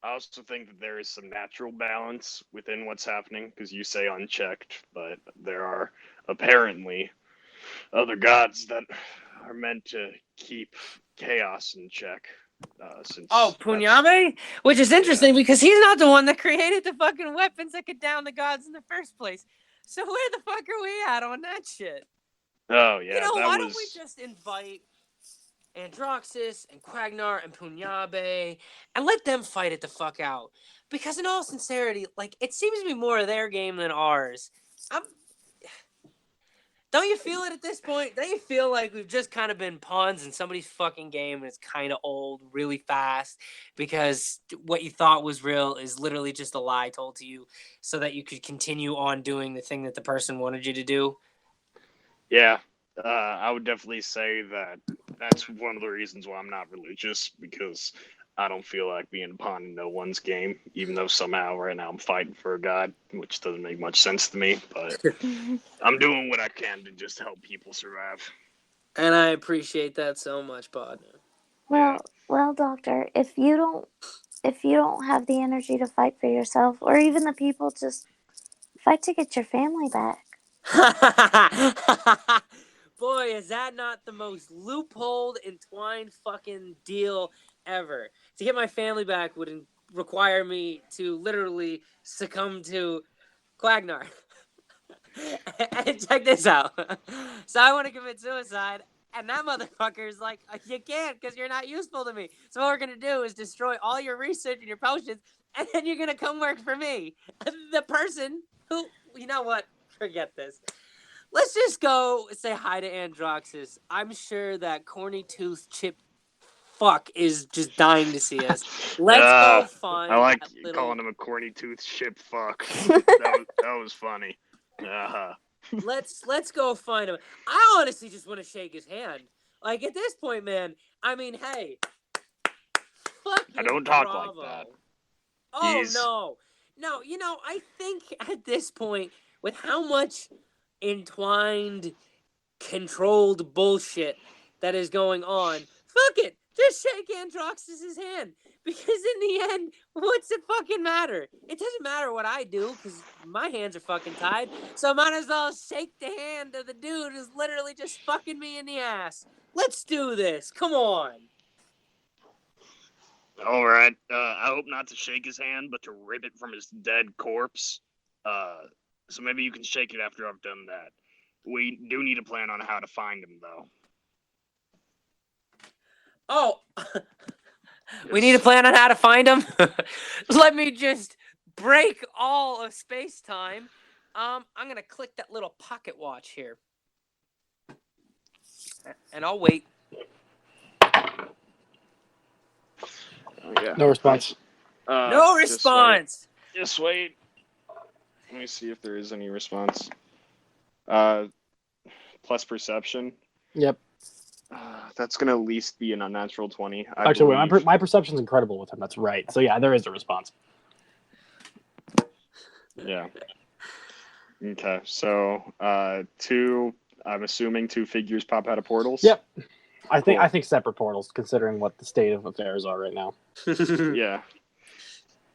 I also think that there is some natural balance within what's happening, because you say unchecked, but there are apparently other gods that are meant to keep chaos in check. Punyabe? Which is interesting because he's not the one that created the fucking weapons that could down the gods in the first place. So where the fuck are we at on that shit? Oh, yeah. Why don't we just invite Androxus and Quagnar and Punyabe and let them fight it the fuck out? Because in all sincerity, like, it seems to be more of their game than ours. Don't you feel it at this point? Don't you feel like we've just kind of been pawns in somebody's fucking game and it's kind of old really fast because what you thought was real is literally just a lie told to you so that you could continue on doing the thing that the person wanted you to do? Yeah, I would definitely say that that's one of the reasons why I'm not religious, because I don't feel like being a pawn in no one's game, even though somehow right now I'm fighting for a god, which doesn't make much sense to me, but I'm doing what I can to just help people survive. And I appreciate that so much, partner. Well, Doctor, if you don't have the energy to fight for yourself or even the people, just fight to get your family back. Boy, is that not the most loopholed, entwined fucking deal ever. To get my family back would require me to literally succumb to Quagnar. And check this out. So I want to commit suicide, and that motherfucker's like, you can't because you're not useful to me. So what we're going to do is destroy all your research and your potions, and then you're going to come work for me. The person who, you know what? Forget this. Let's just go say hi to Androxus. I'm sure that corny tooth chip fuck is just dying to see us. Let's go find. I like little... calling him a corny tooth chip fuck. that was funny. Let's go find him. I honestly just want to shake his hand. Like, at this point, man. I mean, hey, fuck you. I don't talk like that. Oh no. You know, I think at this point, with how much entwined, controlled bullshit that is going on, fuck it, just shake Androxus's hand, because in the end, what's it fucking matter? It doesn't matter what I do because my hands are fucking tied, so I might as well shake the hand of the dude who's literally just fucking me in the ass. Let's do this, come on. All right, I hope not to shake his hand, but to rip it from his dead corpse. So maybe you can shake it after I've done that. We do need a plan on how to find him, though. Oh, we need a plan on how to find him? Let me just break all of space-time. I'm going to click that little pocket watch here. And I'll wait. No response. No response! Just wait. Let me see if there is any response. Plus perception. Yep. That's gonna at least be an unnatural 20. Actually, wait, my perception's incredible with him. That's right. So yeah, there is a response. Yeah. Okay, so 2. I'm assuming 2 figures pop out of portals. Yep. I Cool. think separate portals, considering what the state of affairs are right now. Yeah.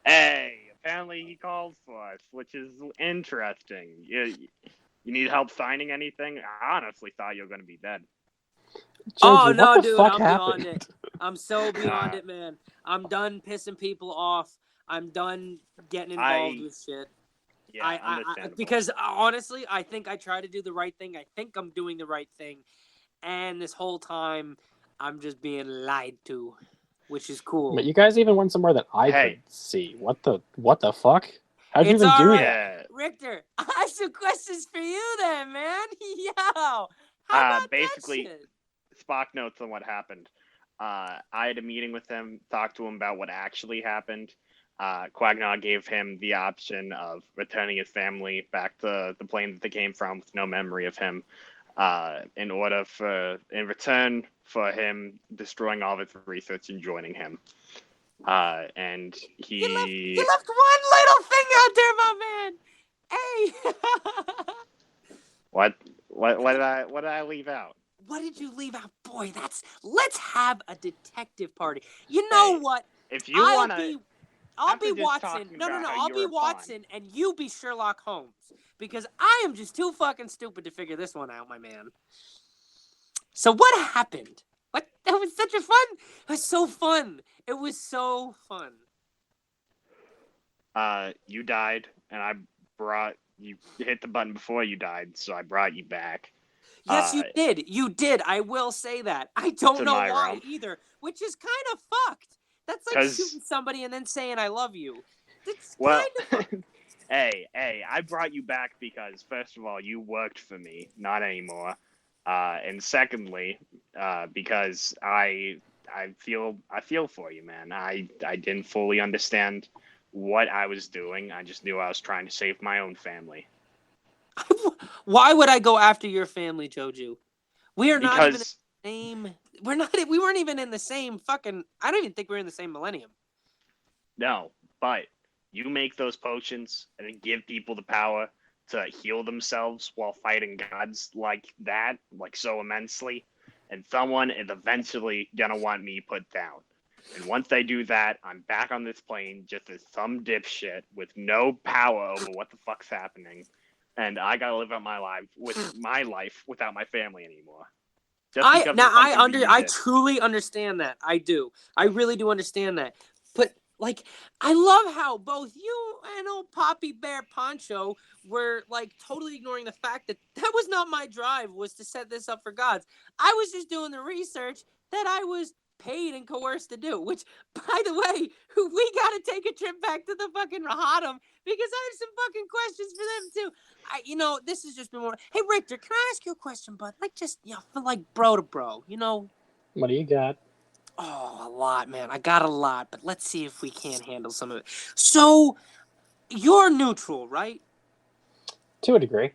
Hey, apparently he called for us, which is interesting. You need help finding anything? I honestly thought you were gonna be dead. Oh Joji, no, what the dude, fuck I'm happened? beyond it. I'm so beyond it, man. I'm done pissing people off. I'm done getting involved with shit. Yeah, I understandable. because honestly, I think I try to do the right thing. I think I'm doing the right thing, and this whole time, I'm just being lied to, which is cool. But you guys even went somewhere that I could see. What the fuck? How'd you It's even all do right. that? Richter, I have some questions for you then, man. Yo, how about basically, that shit? Spock notes on what happened. I had a meeting with him, talked to him about what actually happened. Quagnaw gave him the option of returning his family back to the plane that they came from with no memory of him, in return for him destroying all of his research and joining him. And he You left one little thing out there, my man. Hey. What did I leave out? What did you leave out? Boy, let's have a detective party. You know what? If you want to, I'll be Watson. No, I'll be Watson and you be Sherlock Holmes. Because I am just too fucking stupid to figure this one out, my man. So what happened? What? That was such a fun. It was so fun. It was so fun. You died, and I brought you. Hit the button before you died, so I brought you back. Yes, you did. You did. I will say that. I don't know why either, which is kind of fucked. That's like shooting somebody and then saying I love you. That's kind of Hey, I brought you back because first of all, you worked for me, not anymore. And secondly, because I feel for you, man. I didn't fully understand what I was doing. I just knew I was trying to save my own family. Why would I go after your family, Joju? We are not even in the same. We weren't even in the same fucking. I don't even think we're in the same millennium. No, but you make those potions and then give people the power to heal themselves while fighting gods like that, like so immensely, and someone is eventually gonna want me put down. And once they do that, I'm back on this plane just as some dipshit with no power over what the fuck's happening. And I gotta live out my life without my family anymore. I truly understand that. I do. I really do understand that. But like, I love how both you and old Poppy Bear Poncho were like totally ignoring the fact that was not my drive, was to set this up for gods. I was just doing the research that I was paid and coerced to do, which, by the way, we gotta take a trip back to the fucking Rahatam because I have some fucking questions for them too. This has just been more. Hey, Richter, can I ask you a question, bud? Like, just, for like bro to bro, What do you got? Oh, a lot, man. I got a lot, but let's see if we can't handle some of it. So, you're neutral, right? To a degree.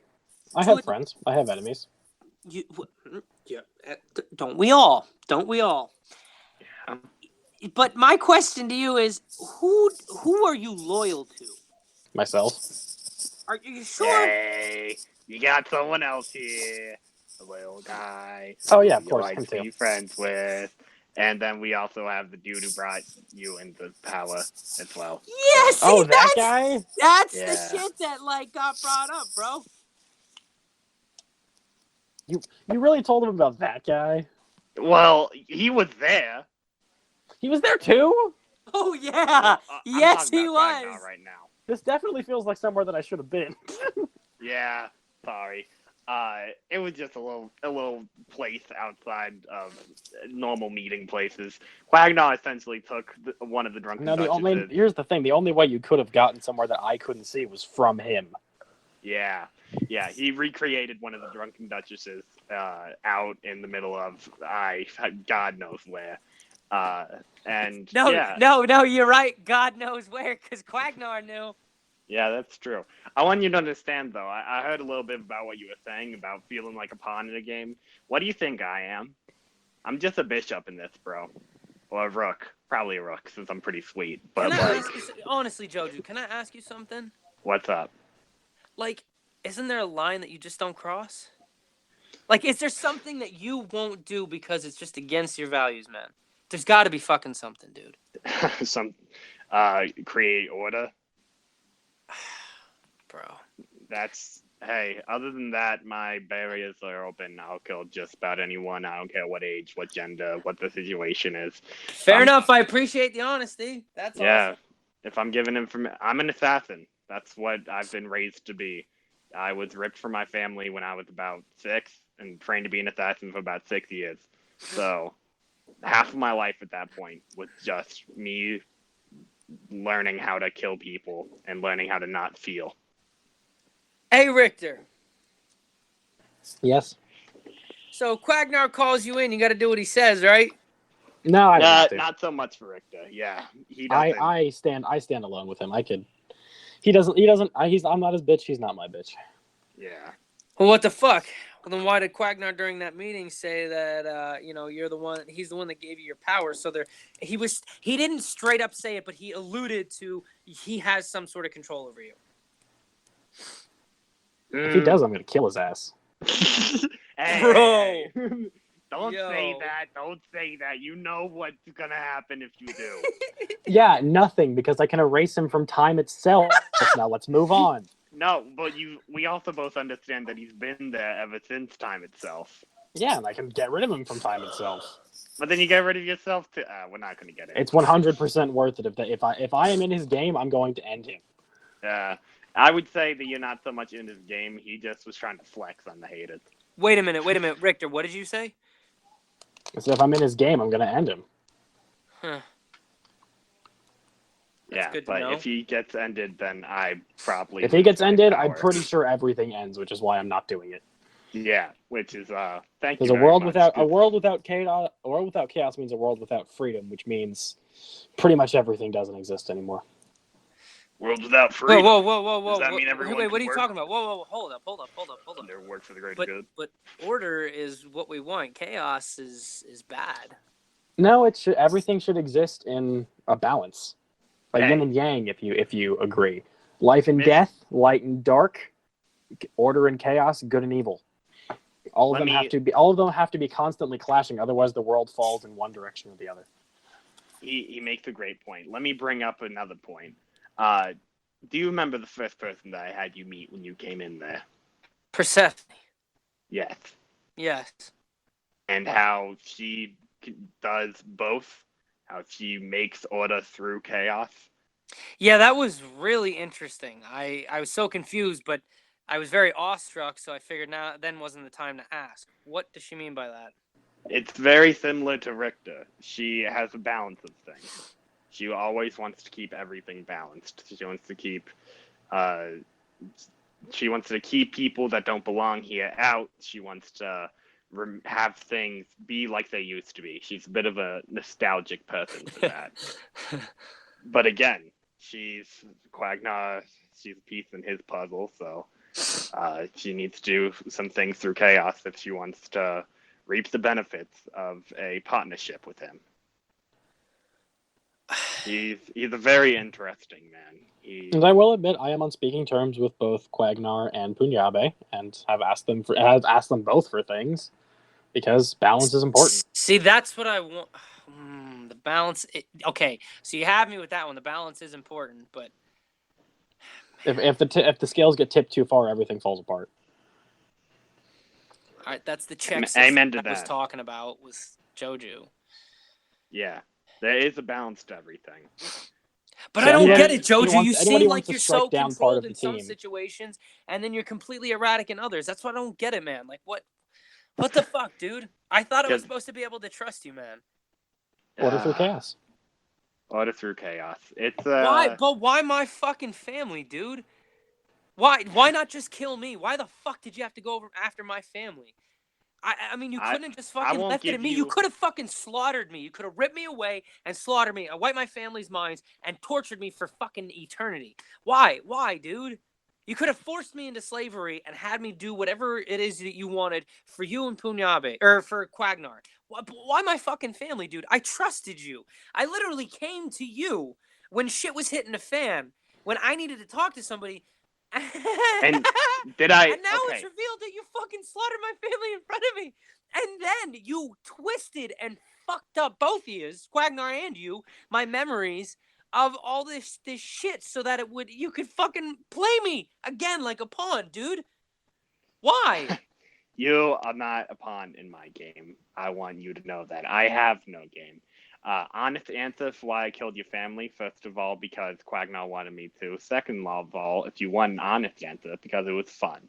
I have friends. I have enemies. Don't we all? Don't we all? Yeah. But my question to you is, who are you loyal to? Myself. Are you sure? Hey, you got someone else here. A little guy. Oh yeah, of course. Like to be friends with. And then we also have the dude who brought you into power as well. Yes. So. That guy? That's the shit that got brought up, bro. You really told him about that guy? Well, he was there. He was there too? Oh yeah. Yes, he was. Right now. This definitely feels like somewhere that I should have been. Yeah, sorry. It was just a little place outside of normal meeting places. Quagnaw essentially took one of the drunken duchesses. Here's the thing: the only way you could have gotten somewhere that I couldn't see was from him. Yeah, he recreated one of the drunken duchesses out in the middle of God knows where. No, you're right. God knows where, because Quagnar knew. Yeah, that's true. I want you to understand, though. I heard a little bit about what you were saying about feeling like a pawn in a game. What do you think I am? I'm just a bishop in this, bro. Or a rook. Probably a rook, since I'm pretty sweet. But, Can I like, ask you, honestly, Joju, can I ask you something? what's up? Like, isn't there a line that you just don't cross? Like, is there something that you won't do because it's just against your values, man? There's got to be fucking something, dude. Create order. Bro. That's, hey, other than that, my barriers are open. I'll kill just about anyone. I don't care what age, what gender, what the situation is. Fair enough. I appreciate the honesty. That's yeah. awesome. If I'm given information, I'm an assassin. That's what I've been raised to be. I was ripped from my family when I was about 6 and trained to be an assassin for about 6 years. So half of my life at that point was just me learning how to kill people and learning how to not feel. Hey, Richter. Yes. So Quagnar calls you in. You got to do what he says, right? No, I don't have to. Not so much for Richter. Yeah, he doesn't. I stand alone with him. I could. He doesn't. I'm not his bitch. He's not my bitch. Yeah. Well, what the fuck? Well, then why did Quagnar during that meeting say that you're the one? He's the one that gave you your power. So he didn't straight up say it, but he alluded to he has some sort of control over you. If he does, I'm gonna kill his ass. Hey, Bro. Don't Yo. say that. Don't say that. You know what's gonna happen if you do. Yeah, nothing, because I can erase him from time itself. Now let's move on. No, but we also both understand that he's been there ever since time itself. Yeah, and I can get rid of him from time itself. But then you get rid of yourself too. We're not going to get it. It's 100% worth it. If I am in his game, I'm going to end him. I would say that you're not so much in his game. He just was trying to flex on the haters. Wait a minute, Richter. What did you say? So if I'm in his game, I'm going to end him. Huh. Yeah, good to but know. if he gets ended, then I probably. If he gets ended, I'm power. pretty sure everything ends, which is why I'm not doing it. Yeah, which is thank you. Because a very world much. without chaos means a world without freedom, which means pretty much everything doesn't exist anymore. World without freedom. Whoa. Does that mean everyone Wait, can what are you work? talking about? Whoa, hold up. Their work for the greater good. But order is what we want. Chaos is bad. No, everything should exist in a balance. Like Hey. yin and yang, if you agree. Life and death, light and dark, order and chaos, good and evil. All of them have to be constantly clashing, otherwise the world falls in one direction or the other. He makes a great point. Let me bring up another point. Do you remember the first person that I had you meet when you came in there? Persephone. Yes. Yes. And how she does both. How she makes order through chaos. Yeah, that was really interesting. I was so confused, but I was very awestruck, so I figured then wasn't the time to ask. What does she mean by that? It's very similar to Richter. She has a balance of things. She always wants to keep everything balanced. She wants to keep people that don't belong here out. She wants to have things be like they used to be. She's a bit of a nostalgic person for that. But again, she's Quagnar. She's a piece in his puzzle, so she needs to do some things through chaos if she wants to reap the benefits of a partnership with him. He's a very interesting man. And I will admit, I am on speaking terms with both Quagnar and Punjabe, and have asked them both for things, because balance is important. See, that's what I want. The balance. Okay, so you have me with that one. The balance is important, but If the scales get tipped too far, everything falls apart. all right, that's the check Amen to I was that. talking about with Joju. Yeah, there is a balance to everything. But So I don't anybody- get it, Joju. anyone- You anybody seem wants like to you're strike so down part controlled of in the some team. situations, and then you're completely erratic in others. That's what I don't get it, man. Like, what the fuck, dude? I thought I was supposed to be able to trust you, man. Order through chaos. Order through chaos. It's Why? But why my fucking family, dude? Why not just kill me? Why the fuck did you have to go over after my family? I mean, you couldn't have just I fucking won't left it give at me. You you- could have fucking slaughtered me. You could have ripped me away and slaughtered me. Wiped my family's minds and tortured me for fucking eternity. Why? Why, dude? You could have forced me into slavery and had me do whatever it is that you wanted for you and Punyabe, or for Quagnar. Why my fucking family, dude? I trusted you. I literally came to you when shit was hitting the fan, when I needed to talk to somebody. And did I? And now Okay. it's revealed that you fucking slaughtered my family in front of me. And then you twisted and fucked up, both of you, Quagnar and you, my memories of all this shit so that you could fucking play me again like a pawn, dude. Why? You are not a pawn in my game. I want you to know that. I have no game. Honest answer for why I killed your family, first of all, because Quagnar wanted me to. Second of all, if you want an honest answer, because it was fun.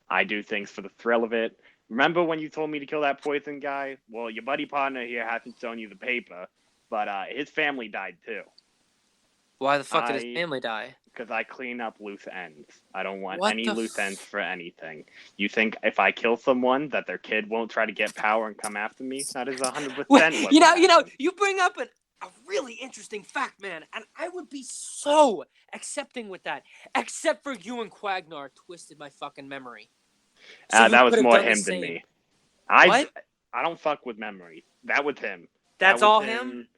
I do things for the thrill of it. Remember when you told me to kill that poison guy? Well, your buddy partner here hasn't shown you the paper, but his family died too. Why the fuck did his family die? Because I clean up loose ends. I don't want What any the loose ends for anything. You think if I kill someone that their kid won't try to get power and come after me? That is 100% what You bring up a really interesting fact, man, and I would be so accepting with that, except for you and Quagnar twisted my fucking memory. So that was more done the him same. than me. What? I don't fuck with memories. That was him. That's That was all him?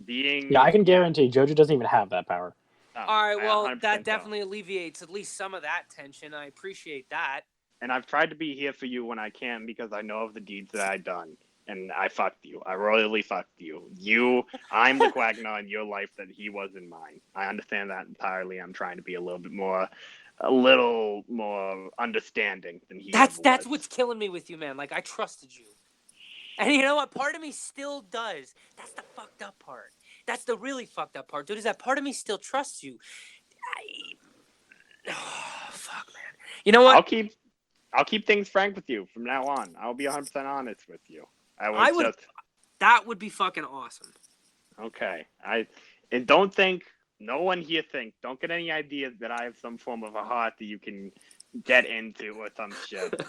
Yeah, I can guarantee Jojo doesn't even have that power. Oh, All right, I well, 100% that don't. definitely alleviates at least some of that tension. I appreciate that. And I've tried to be here for you when I can because I know of the deeds that I've done. And I fucked you. I royally fucked you. I'm the Quagnar in your life that he was in mine. I understand that entirely. I'm trying to be a little more understanding than he That's ever was. what's killing me with you, man. Like, I trusted you. And you know what? Part of me still does. That's the fucked up part. That's the really fucked up part, dude, is that part of me still trusts you. Oh, fuck, man. You know what? I'll keep things frank with you from now on. I'll be 100% honest with you. That would be fucking awesome. Okay. And no one here don't get any ideas that I have some form of a heart that you can get into or some shit.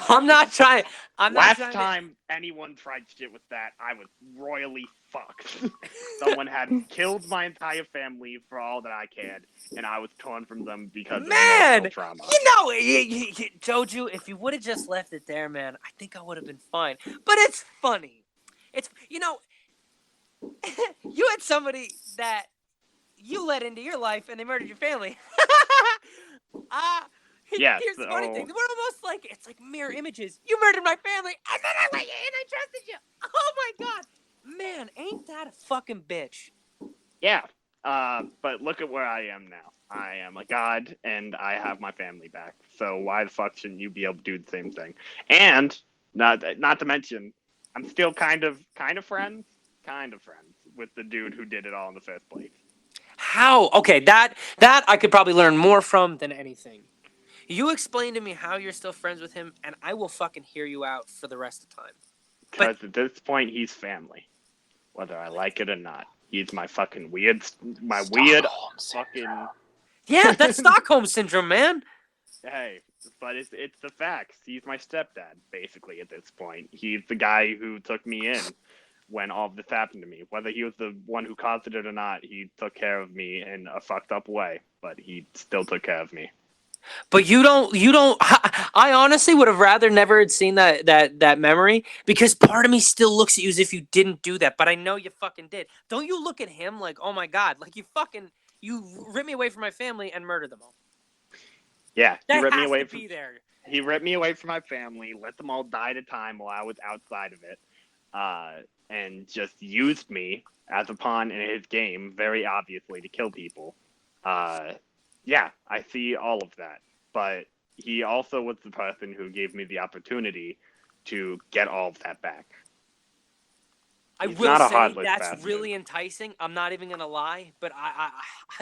I'm not trying. Last time anyone tried shit with that, I was royally fucked. Someone had killed my entire family for all that I cared, and I was torn from them because of emotional trauma. Joju, if you would have just left it there, man, I think I would have been fine. But it's funny. You had somebody that you let into your life, and they murdered your family. Yes. Here's the funny thing. We're almost like, it's like mirror images. You murdered my family, and then I let you in. I trusted you. Oh, my God. Man, ain't that a fucking bitch? Yeah. But look at where I am now. I am a god, and I have my family back. So why the fuck shouldn't you be able to do the same thing? And not to mention, I'm still kind of friends with the dude who did it all in the first place. How? Okay, that I could probably learn more from than anything. You explain to me how you're still friends with him, and I will fucking hear you out for the rest of the time. Because at this point, he's family, whether I like it or not. He's my fucking weird fucking. Yeah, that's Stockholm syndrome, man. Hey, but it's the facts. He's my stepdad, basically, at this point. He's the guy who took me in when all of this happened to me. Whether he was the one who caused it or not, he took care of me in a fucked up way, but he still took care of me. But you don't. I honestly would have rather never had seen that memory, because part of me still looks at you as if you didn't do that, but I know you fucking did. Don't you look at him like, oh my God, like you ripped me away from my family and murdered them all. Yeah, he ripped me away He ripped me away from my family, let them all die at a time while I was outside of it, and just used me as a pawn in his game, very obviously, to kill people. Yeah, I see all of that. But he also was the person who gave me the opportunity to get all of that back. I He's will not a say heartless that's bastard. really enticing. I'm not even gonna lie, but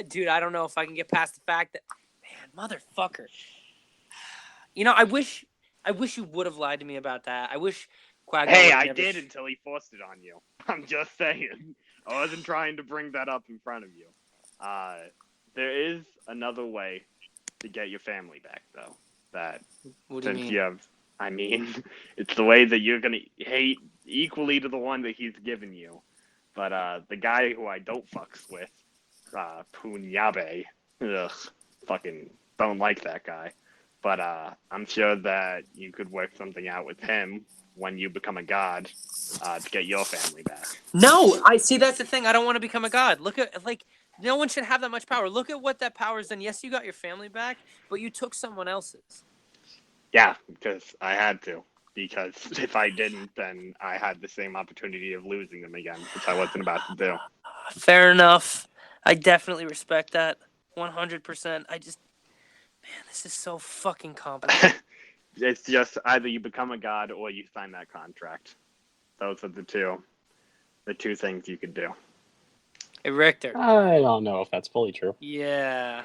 dude, I don't know if I can get past the fact that, man, motherfucker. You know, I wish you would have lied to me about that. I wish Quagmire. Hey, I did until he forced it on you. I'm just saying. I wasn't trying to bring that up in front of you. There is another way to get your family back, though. That what do you since mean? you have, I mean, it's the way that you're gonna hate equally to the one that he's given you. But the guy who I don't fucks with, Punyabe, ugh, fucking don't like that guy. But I'm sure that you could work something out with him when you become a god to get your family back. No, I see. That's the thing. I don't want to become a god. Look at no one should have that much power. Look at what that power's done. Yes, you got your family back, but you took someone else's. Yeah, because I had to. Because if I didn't, then I had the same opportunity of losing them again, which I wasn't about to do. Fair enough. I definitely respect that. 100%. Man, this is so fucking complicated. It's just either you become a god or you sign that contract. Those are the two things you could do. Hey, Richter. I don't know if that's fully true. Yeah.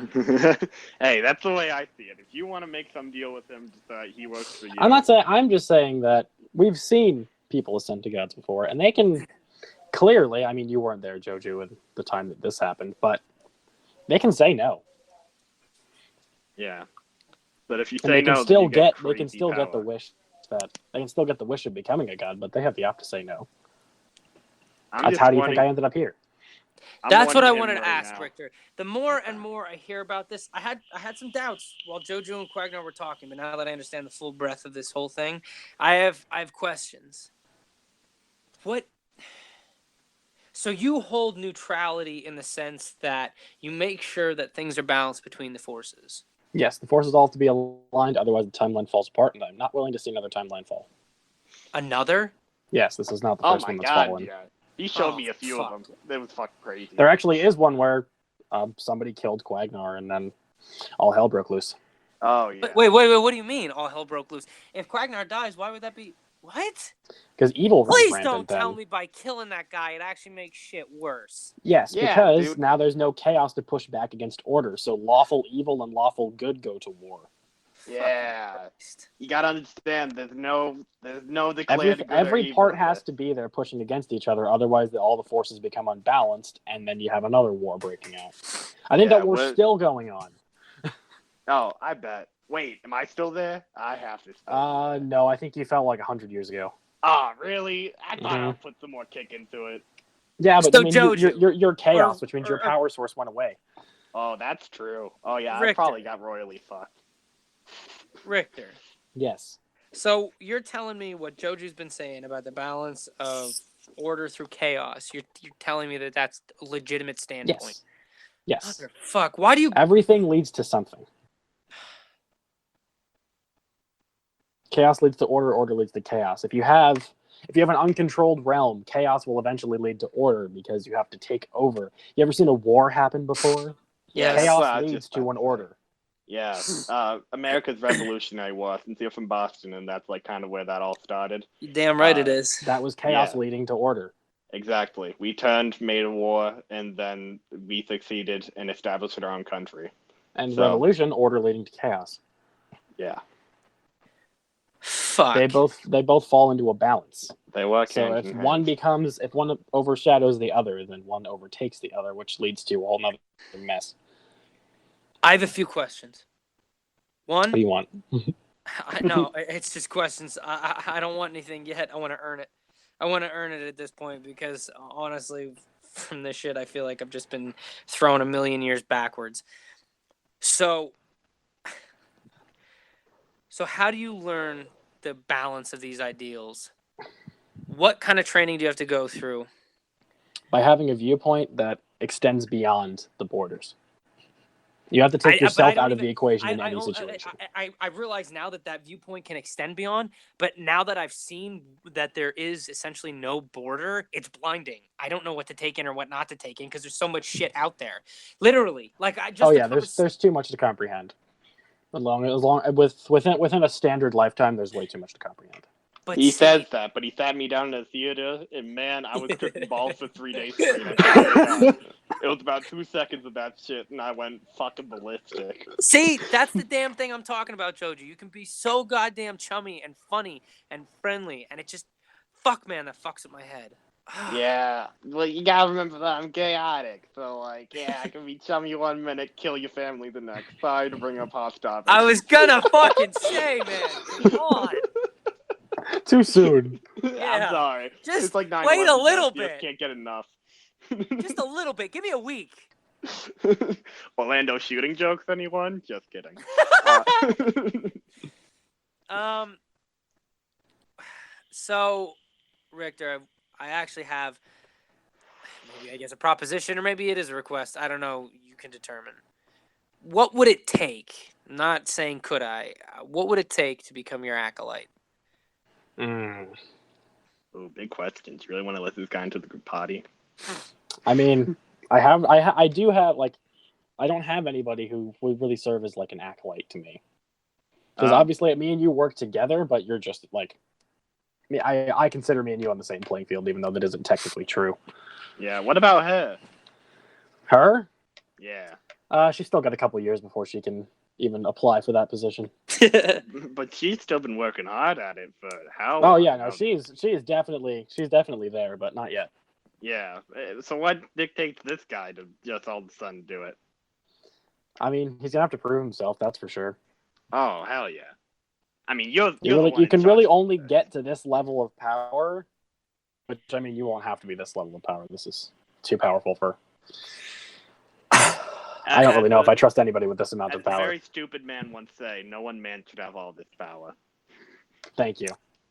Hey, that's the way I see it. If you want to make some deal with him, just, he works for you. I'm just saying that we've seen people ascend to gods before, and they can clearly, I mean, you weren't there, Joju, at the time that this happened, but they can say no. Yeah. But if you And say they can no, still then they can still get the power. wish they can still get the wish of becoming a god, but they have the option to say no. I'm That's just how do you wanting- think I ended up here? I'm That's what I wanting him wanted to right ask, now. Richter. The more and more I hear about this, I had some doubts while Jojo and Quagnar were talking, but now that I understand the full breadth of this whole thing, I have questions. What? So you hold neutrality in the sense that you make sure that things are balanced between the forces. Yes, the forces all have to be aligned, otherwise the timeline falls apart, and I'm not willing to see another timeline fall. Another? Yes, this is not the Oh first my one that's god, fallen. yeah. He showed Oh, me a few fuck. of them. It was fucking crazy. There actually is one where somebody killed Quagnar, and then all hell broke loose. Oh, yeah. Wait, what do you mean all hell broke loose? If Quagnar dies, why would that be? What? Because evil runs Please rampant don't tell then. me by killing that guy it actually makes shit worse. Yes, Yeah, because dude. now there's no chaos to push back against order, so lawful evil and lawful good go to war. Yeah. Christ. You gotta understand, there's no declared good or Every evil part in has this. to be there pushing against each other, otherwise all the forces become unbalanced, and then you have another war breaking out. I think Yeah, that war's still going on. Oh, I bet. Wait, am I still there? I have to still be there. No, I think you fell like 100 years ago. Oh, really? I thought Mhm. I'll put some more kick into it. Yeah, but So I mean, Joju, your chaos, or- which means or- your power source went away. Oh, that's true. Oh, yeah, I Richter. probably got royally fucked. Richter. Yes. So you're telling me what Joju's been saying about the balance of order through chaos. You're telling me that that's a legitimate standpoint. Yes. Fuck. Why do you? Everything leads to something. Chaos leads to order, order leads to chaos. If you have an uncontrolled realm, chaos will eventually lead to order because you have to take over. You ever seen a war happen before? Yes. that's Chaos what I was leads just to about an to say. order. Yeah, America's Revolutionary War, since you're from Boston, and that's like kind of where that all started. You're damn right it is. That was chaos Yeah. leading to order. Exactly. We turned, made a war, and then we succeeded and established our own country. And So- revolution, order leading to chaos. Yeah, Fuck. They both fall into a balance. they work So hand if in one hand. if one overshadows the other, then one overtakes the other, which leads to a whole nother mess. I have a few questions. One, What do you want? no, it's just questions. I don't want anything yet. I want to earn it. I want to earn it at this point because honestly, from this shit, I feel like I've just been thrown a million years backwards. So how do you learn the balance of these ideals? What kind of training do you have to go through? By having a viewpoint that extends beyond the borders. You have to take yourself out of the equation in any situation. I realize now that viewpoint can extend beyond, but now that I've seen that there is essentially no border, it's blinding. I don't know what to take in or what not to take in because there's so much shit out there. Literally, like I just. Oh yeah, there's too much to comprehend. Within a standard lifetime, there's way too much to comprehend. But He see, says that, but he sat me down in a theater, and man, I was tripping balls for 3 days straight. It was about 2 seconds of that shit, and I went fucking ballistic. See, that's the damn thing I'm talking about, Joji. You can be so goddamn chummy and funny and friendly, and it just, fuck, man, that fucks with my head. Yeah, well, you gotta remember that I'm chaotic, so like, yeah, I can be chummy 1 minute, kill your family the next. Sorry to bring up hot topics. I was gonna fucking say, man, come on. Too soon. I'm sorry. Just it's like 9/11, wait a little you just bit. can't get enough. Just a little bit. Give me a week. Orlando shooting jokes, anyone? Just kidding. So, Richter, I actually have maybe I guess a proposition, or maybe it is a request. I don't know. You can determine. What would it take? I'm not saying could I. What would it take to become your acolyte? Mm. Oh, big questions. You really want to let this guy into the group party? I mean, I do have, like, I don't have anybody who would really serve as, like, an acolyte to me. Because obviously, me and you work together, but you're just, like, I consider me and you on the same playing field, even though that isn't technically true. Yeah, what about her? Her? Yeah. She's still got a couple years before she can even apply for that position. But she's still been working hard at it for how Oh long? yeah, no, she's definitely there, but not yet. Yeah. So what dictates this guy to just all of a sudden do it? I mean, he's gonna have to prove himself, that's for sure. Oh, hell yeah. I mean, you're you can really only get to this level of power, which, I mean, you won't have to be this level of power. This is too powerful for... I don't really know if I trust anybody with this amount of power. A very stupid man once say, no one man should have all this power. Thank you.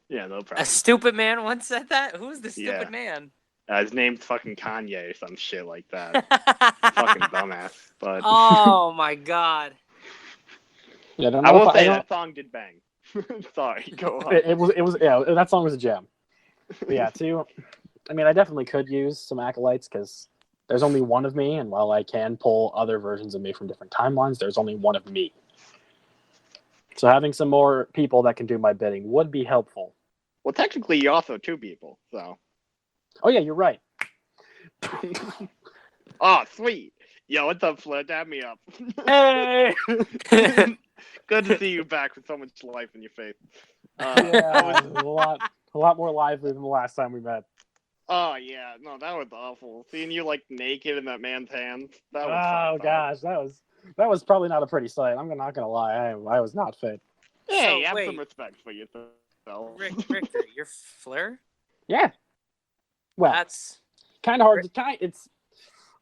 Yeah, no problem. A stupid man once said that? Who's the stupid Yeah. man? His name's fucking Kanye or some shit like that. Fucking dumbass. But Oh my god. Yeah, I will say that song did bang. Sorry, go on. It was yeah, that song was a gem. But yeah, I mean, I definitely could use some acolytes because there's only one of me, and while I can pull other versions of me from different timelines, there's only one of me. So having some more people that can do my bidding would be helpful. Well, technically, you're also two people, so. Oh yeah, you're right. Oh, sweet. Yo, what's up, Fleur? Dab me up. Hey! Good to see you back with so much life in your face. Yeah, a lot more lively than the last time we met. Oh, yeah. No, that was awful. Seeing you, like, naked in that man's hands. That was Oh gosh, that was probably not a pretty sight. I'm not gonna lie, I was not fit. Hey, So, have wait. some respect for yourself. Richter, you're Fleur? Yeah. Well, That's kind of hard to it's.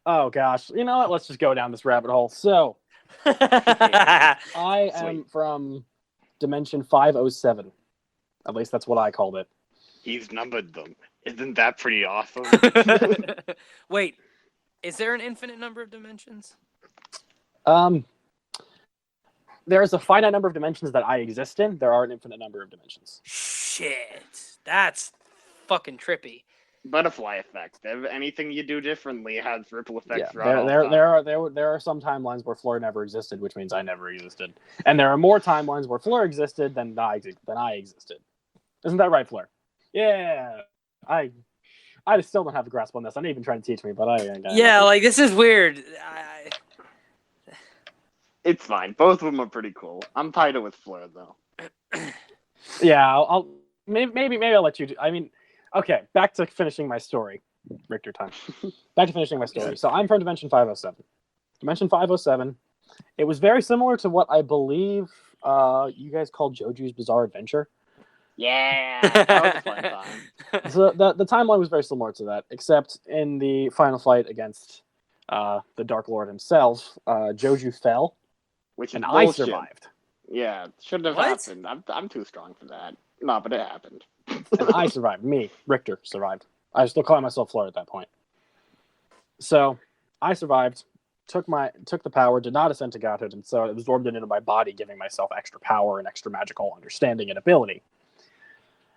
Oh gosh, you know what? Let's just go down this rabbit hole. So, I am from Dimension 507. At least that's what I called it. He's numbered them. Isn't that pretty awesome? Wait, is there an infinite number of dimensions? There's a finite number of dimensions that I exist in. There are an infinite number of dimensions. Shit, that's fucking trippy. Butterfly effect. Anything you do differently has ripple effects. Yeah, throughout there are some timelines where Fleur never existed, which means I never existed, and there are more timelines where Fleur existed than I existed. Isn't that right, Fleur? Yeah, I still don't have a grasp on this. I'm not even trying to teach me, but like this is weird. It's fine. Both of them are pretty cool. I'm tighter with Fleur though. Yeah, I'll maybe I'll let you do. I mean, okay, back to finishing my story. Richter time. Back to finishing my story. So I'm from Dimension 507. Dimension 507. It was very similar to what I believe you guys called JoJo's Bizarre Adventure. Yeah, that was a fun time. So the timeline was very similar to that, except in the final fight against the Dark Lord himself, JoJo fell, Which is and bullshit. I survived. Yeah, shouldn't have happened. I'm too strong for that. No, but it happened. And I survived. Me, Richter, survived. I was still calling myself Fleur at that point. So I survived, took the power, did not ascend to godhood, and so it absorbed it into my body, giving myself extra power and extra magical understanding and ability,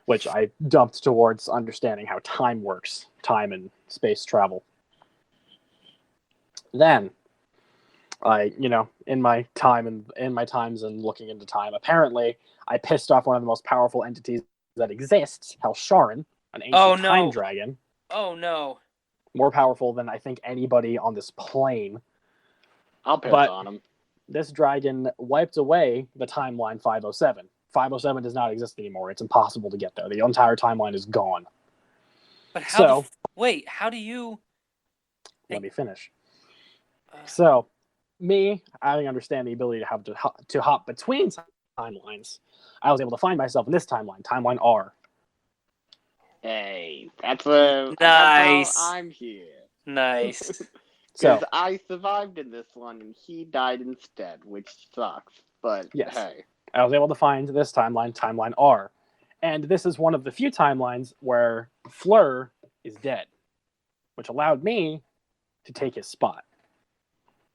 which I dumped towards understanding how time works, time and space travel. Then, in my times and looking into time, apparently I pissed off one of the most powerful entities that exists, Helsharan, an ancient time dragon. Oh no! More powerful than I think anybody on this plane. I'll piss on him. This dragon wiped away the timeline 507. 507 does not exist anymore. It's impossible to get there. The entire timeline is gone. But how? How do you? Let me finish. So, me having understand the ability to hop between timelines, I was able to find myself in this timeline, timeline R, Hey, that's Nice. how I'm here. Nice. Because So I survived in this one, and he died instead, which sucks. But Yes. hey, I was able to find this timeline R, and this is one of the few timelines where Fleur is dead, which allowed me to take his spot,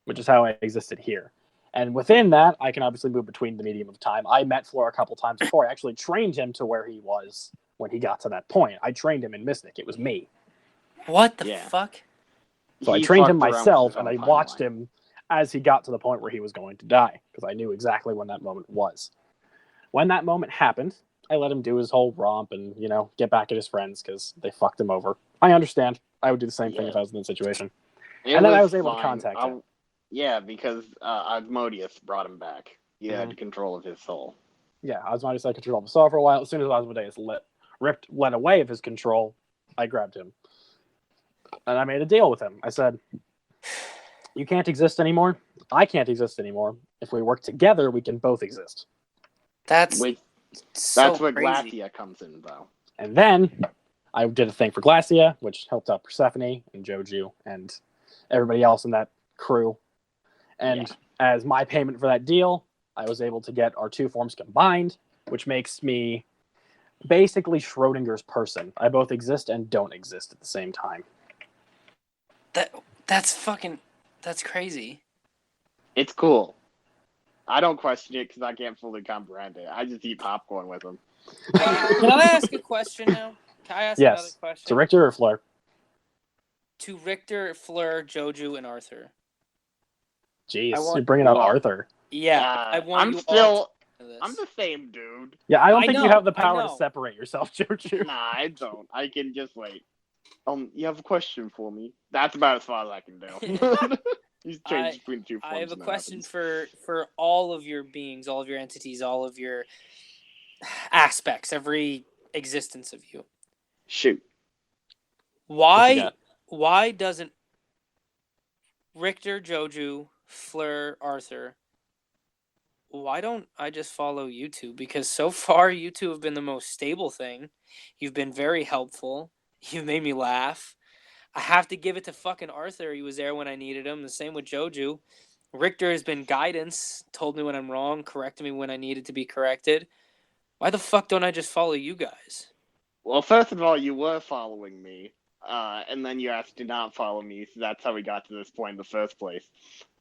which is how I existed here. And within that, I can obviously move between the medium of time. I met Fleur a couple times before. I actually trained him to where he was when he got to that point. I trained him in Mystic. It was me. What the Yeah. fuck? So I he trained him fucked around with myself, his and own I watched timeline. him as he got to the point where he was going to die, because I knew exactly when that moment was. When that moment happened, I let him do his whole romp and, get back at his friends because they fucked him over. I understand. I would do the same thing if I was in that situation. And then I was able to contact him. Yeah, because Asmodeus brought him back. He Mm-hmm. had control of his soul. Yeah, Osmodeus had control of his soul for a while. As soon as Osmodeus let away of his control, I grabbed him. And I made a deal with him. I said, you can't exist anymore. I can't exist anymore. If we work together, we can both exist. That's where crazy. Glacia comes in, though. And then I did a thing for Glacia, which helped out Persephone and Joju and everybody else in that crew. And as my payment for that deal, I was able to get our two forms combined, which makes me basically Schrodinger's person. I both exist and don't exist at the same time. That's crazy. It's cool. I don't question it because I can't fully comprehend it. I just eat popcorn with them. Can I ask a question now? Can I ask another question? To Richter or Fleur? To Richter, Fleur, Joju, and Arthur. Jeez, you're bringing out Arthur. Yeah, I'm the same dude. Yeah, I don't think you have the power to separate yourself, Joju. Nah, I don't. I can just wait. You have a question for me? That's about as far as I can do. He's changed between two forms. I have a question for all of your beings, all of your entities, all of your aspects, every existence of you. Shoot. Why doesn't Richter, Joju, Fleur, Arthur, why don't I just follow you two? Because so far you two have been the most stable thing. You've been very helpful. You've made me laugh. I have to give it to fucking Arthur. He was there when I needed him. The same with Joju. Richter has been guidance, told me when I'm wrong, corrected me when I needed to be corrected. Why the fuck don't I just follow you guys? Well, first of all, you were following me, and then you asked to not follow me, so that's how we got to this point in the first place.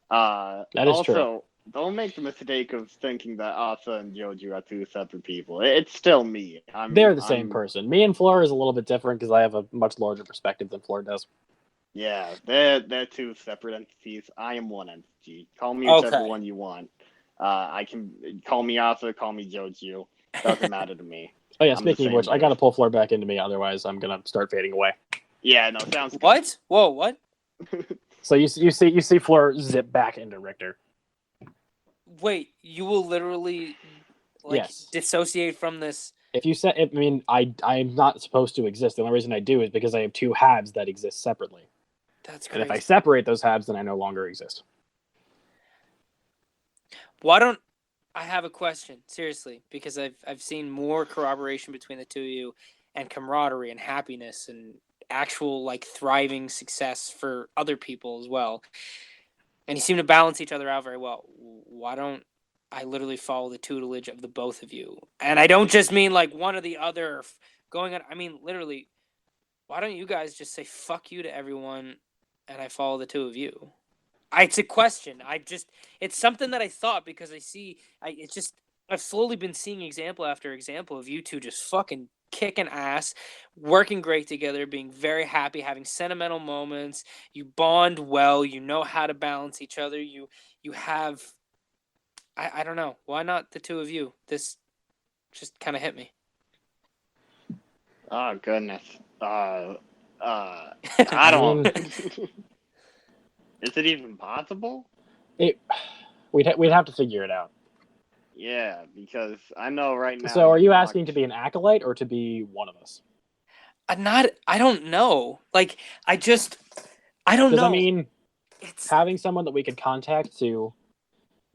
That is true. Also, don't make the mistake of thinking that Arthur and Joju are two separate people. It's still me. They're the same person. Me and Fleur is a little bit different because I have a much larger perspective than Fleur does. Yeah, they're two separate entities. I am one entity. Call me whichever one you want. I can call me Arthur, call me Joju. Doesn't matter to me. Oh yeah, speaking of which, I gotta pull Fleur back into me, otherwise I'm gonna start fading away. Yeah, no, sounds good. What? Whoa, what? So you see Fleur zip back into Richter. Wait, you will literally dissociate from this? If you said, I'm not supposed to exist. The only reason I do is because I have two halves that exist separately. That's crazy. And if I separate those halves, then I no longer exist. Why don't I have a question, seriously, because I've seen more corroboration between the two of you and camaraderie and happiness and actual thriving success for other people as well. And you seem to balance each other out very well. Why don't I literally follow the tutelage of the both of you? And I don't just mean one or the other going on. I mean, literally, why don't you guys just say fuck you to everyone and I follow the two of you? It's a question. It's something that I thought because I've slowly been seeing example after example of you two just fucking kicking ass, working great together, being very happy, having sentimental moments. You bond well. You know how to balance each other. You have, I don't know. Why not the two of you? This just kind of hit me. Oh, goodness. I don't. Is it even possible? We'd have to figure it out. Yeah, because I know right now. So, are you asking to be an acolyte or to be one of us? I don't know. I don't know. I mean, having someone that we could contact to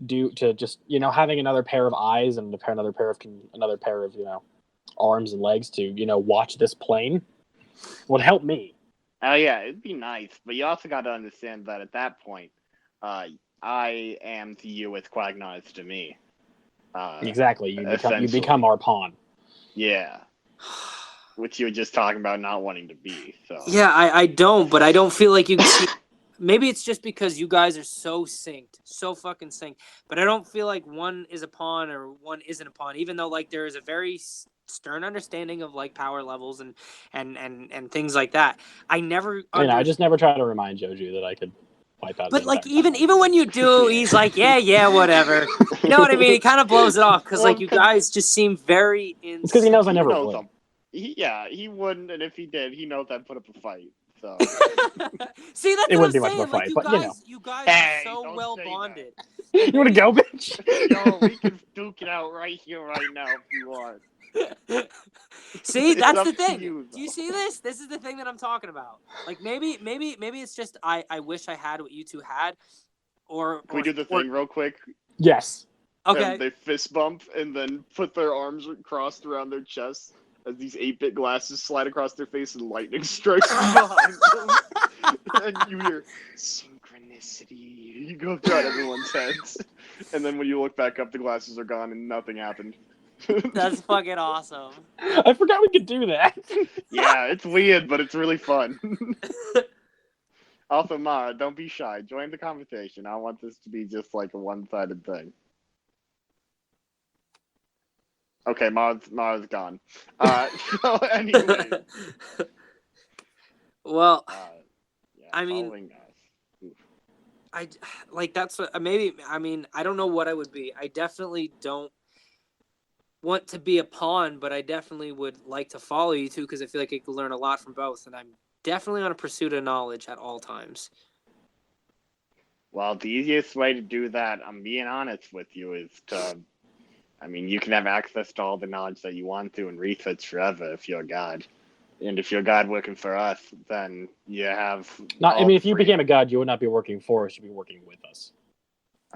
just having another pair of eyes and another pair of arms and legs to, watch this plane would help me. Oh yeah, it'd be nice, but you also got to understand that at that point, I am to you as Quagmire is to me. Exactly, you become our pawn. Yeah, which you were just talking about not wanting to be. So yeah, I don't, but I don't feel like you can see. Maybe it's just because you guys are so synced, so fucking synced. But I don't feel like one is a pawn or one isn't a pawn, even though like there is a very stern understanding of like power levels and things like that. I never. I just never try to remind Joju that I could wipe out. But like even when you do, he's like, yeah, whatever. You know what I mean? He kind of blows it off because like you guys just seem very in. It's because he knows I never would. He wouldn't, and if he did, he knows I'd put up a fight. So. See, that's it what wouldn't be I'm much of a saying. fight, Like, but you guys Hey, are so well bonded. You want to go, bitch? Yo, we can duke it out right here, right now, if you want. See, It's that's up the to thing. you, Do you though. see this? This is the thing that I'm talking about. Like maybe it's just I wish I had what you two had, or Can we do the thing real quick? Yes. Okay. And they fist bump and then put their arms crossed around their chests as these 8-bit glasses slide across their face and lightning strikes behind them. And you hear synchronicity. You go throughout everyone's heads. And then when you look back up, the glasses are gone and nothing happened. That's fucking awesome. I forgot we could do that. Yeah, it's weird, but it's really fun. Also, Mara, don't be shy. Join the conversation. I don't want this to be just like a one-sided thing. Okay, Mara's gone. So anyway. Well, Yeah, I mean, following us. I like that's what maybe. I mean, I don't know what I would be. I definitely don't want to be a pawn, but I definitely would like to follow you two because I feel like I could learn a lot from both, and I'm definitely on a pursuit of knowledge at all times. Well, the easiest way to do that, I'm being honest with you, is to, you can have access to all the knowledge that you want to and research forever if you're a god. And if you're a god working for us, then you have... if you became a god, you would not be working for us, you'd be working with us.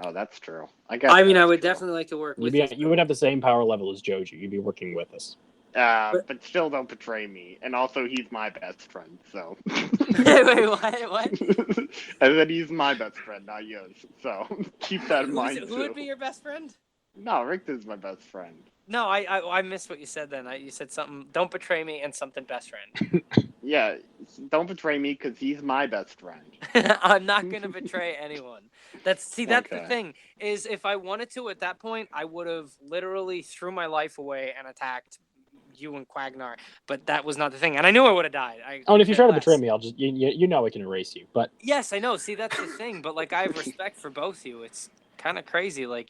Oh, that's true. I would definitely like to work with you. You would have the same power level as Joju. You'd be working with us. But still don't betray me. And also, he's my best friend, so... Wait, what? And then he's my best friend, not yours. So, keep that in mind, Who would be your best friend? No, Richter's my best friend. No, I missed what you said then. You said something, don't betray me, and something best friend. Yeah, don't betray me because he's my best friend. I'm not going to betray anyone. That's the Okay. thing, is if I wanted to at that point, I would have literally threw my life away and attacked you and Quagmire. But that was not the thing. And I knew I would have died. And if you try to betray me, I'll just, I can erase you. But yes, I know. See, that's the thing. But like, I have respect for both of you. It's kind of crazy. Like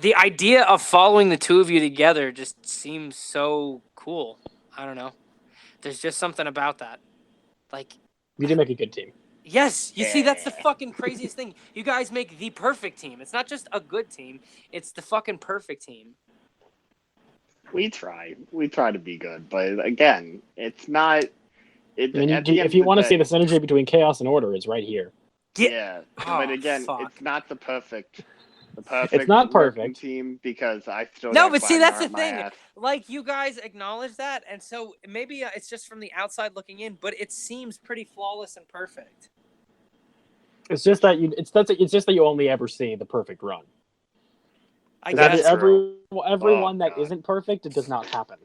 the idea of following the two of you together just seems so cool. I don't know. There's just something about that. Like, we do make a good team. Yes, you see, that's the fucking craziest thing. You guys make the perfect team. It's not just a good team. It's the fucking perfect team. We try to be good, but again, it's not. If you want to see the synergy between chaos and order, it's right here. Yeah, Oh, but again, fuck. it's not the perfect. It's not perfect team because I still No, got but see, that's the Quagmire on my thing. ass. Like, you guys acknowledge that, and so maybe it's just from the outside looking in, but it seems pretty flawless and perfect. It's just that you only ever see the perfect run. I guess. Everyone that God. isn't perfect, it does not happen.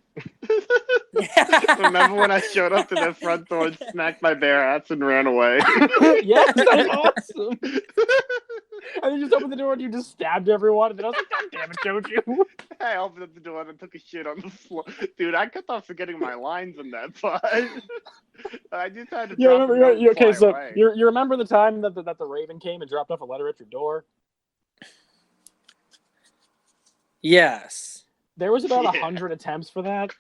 Remember when I showed up to the front door and smacked my bare ass and ran away? Yes, that was awesome. And you just opened the door and you just stabbed everyone, and then I was like, God damn it, Joju. I opened up the door and took a shit on the floor. Dude, I kept on forgetting my lines in that part. I just had to You drop remember? them and fly So away. you remember the time that the Raven came and dropped off a letter at your door? Yes. There was about Yeah. 100 attempts for that.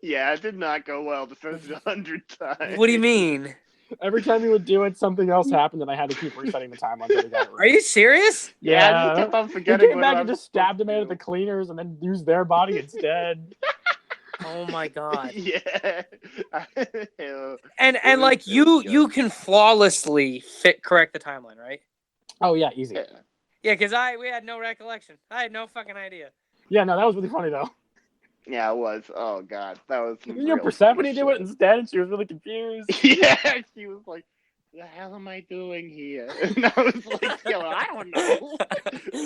Yeah, it did not go well the first 100 times. What do you mean? Every time you would do it, something else happened, and I had to keep resetting the time until we got it right. Are you serious? Yeah, I just kept on He forgetting came what back I and was just stabbed him supposed out at the cleaners, and then used their body instead. Oh my god. Yeah. And like you can flawlessly correct the timeline, right? Oh yeah, easy. Yeah. Yeah, because we had no recollection. I had no fucking idea. Yeah, no, that was really funny though. Yeah, it was. Oh god, that was some Your real Persephone funny do it shit. instead, and she was really confused. Yeah, she was like, "The hell am I doing here?" And I was like, "Yo, I don't know.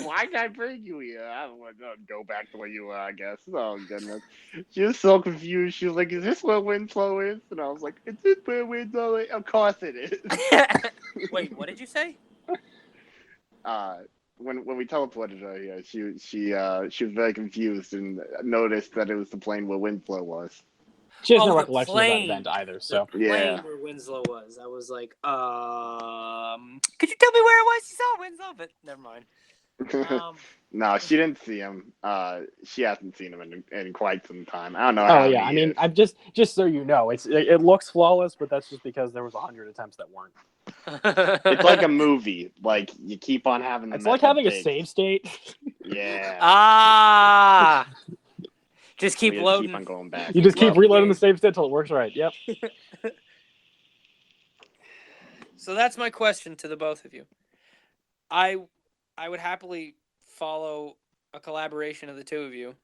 Why did I bring you here? I don't want to go back to where you were, I guess." Oh goodness, she was so confused. She was like, "Is this where Winslow is?" And I was like, "Is this where Winslow is? Of course it is." Wait, what did you say? When we teleported her here, she was very confused and noticed that it was the plane where Winslow was. She has Oh, no the recollection of that plane. event either. The So plane Yeah. where Winslow was. I was like, could you tell me where it was? You saw Winslow, but never mind. No, she didn't see him. She hasn't seen him in quite some time. I don't know. oh how yeah, I many mean, years. I'm just so you know, it looks flawless, but that's just because there was 100 attempts that weren't. It's like a movie. Like you keep on having. It's like having a save state. Yeah. Ah! Just keep We loading. Keep on going back. You just keep Love reloading game. the save state until it works right. Yep. So that's my question to the both of you. I would happily follow a collaboration of the two of you.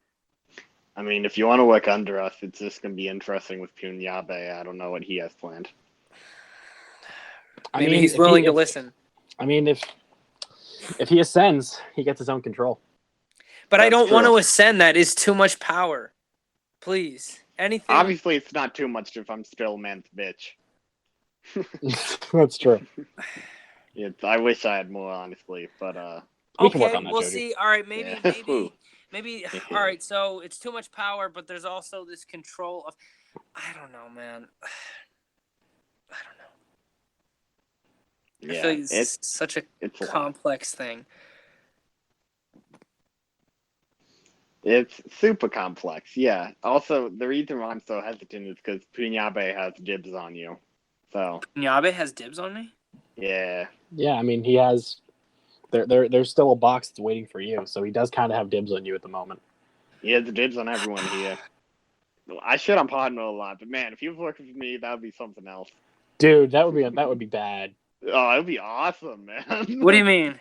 I mean, if you want to work under us, it's just gonna be interesting with Punyabe. I don't know what he has planned. Maybe he's willing to listen. I mean, if he ascends, he gets his own control. But I That's don't want true. to ascend. That is too much power. Please. Anything. Obviously, it's not too much if I'm still man's bitch. That's true. I wish I had more, honestly, but We can work Okay, on that, we'll Jojo. see. All right, maybe, Yeah. maybe. All right, so it's too much power, but there's also this control of. I don't know, man. I don't know. yeah, I feel like it's such a it's a lot. complex thing. It's super complex, yeah. Also, the reason why I'm so hesitant is because Punyabe has dibs on you. So Nyabe has dibs on me? yeah, Yeah, I mean, he has. There's still a box that's waiting for you, so he does kind of have dibs on you at the moment. he has dibs on everyone here. I shit on Podmo a lot, but man, if he was working for me, that would be something else. Dude, that would be bad. Oh, it would be awesome, man. What do you mean?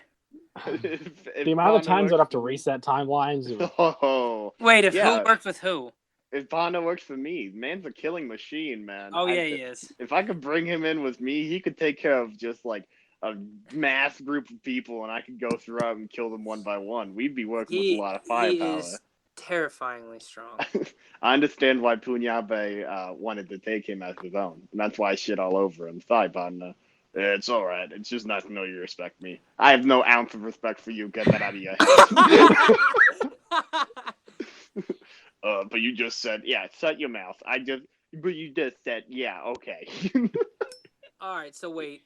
if The amount of Podmo times I'd works have to for me- reset timelines. Oh, Wait, if Yeah. who worked with who? if Pondo works for me, man's a killing machine, man. Oh yeah, he is. If I could bring him in with me, he could take care of just like a mass group of people, and I could go throughout and kill them one by one. We'd be working with a lot of He firepower. is terrifyingly strong. I understand why Punyabe wanted to take him as his own, and that's why I shit all over him. Sorry, Pondo. It's all right. It's just nice to know you respect me. I have no ounce of respect for you. Get that out of your head. But you just said, yeah, shut your mouth. But you just said, yeah, okay. All right, so wait.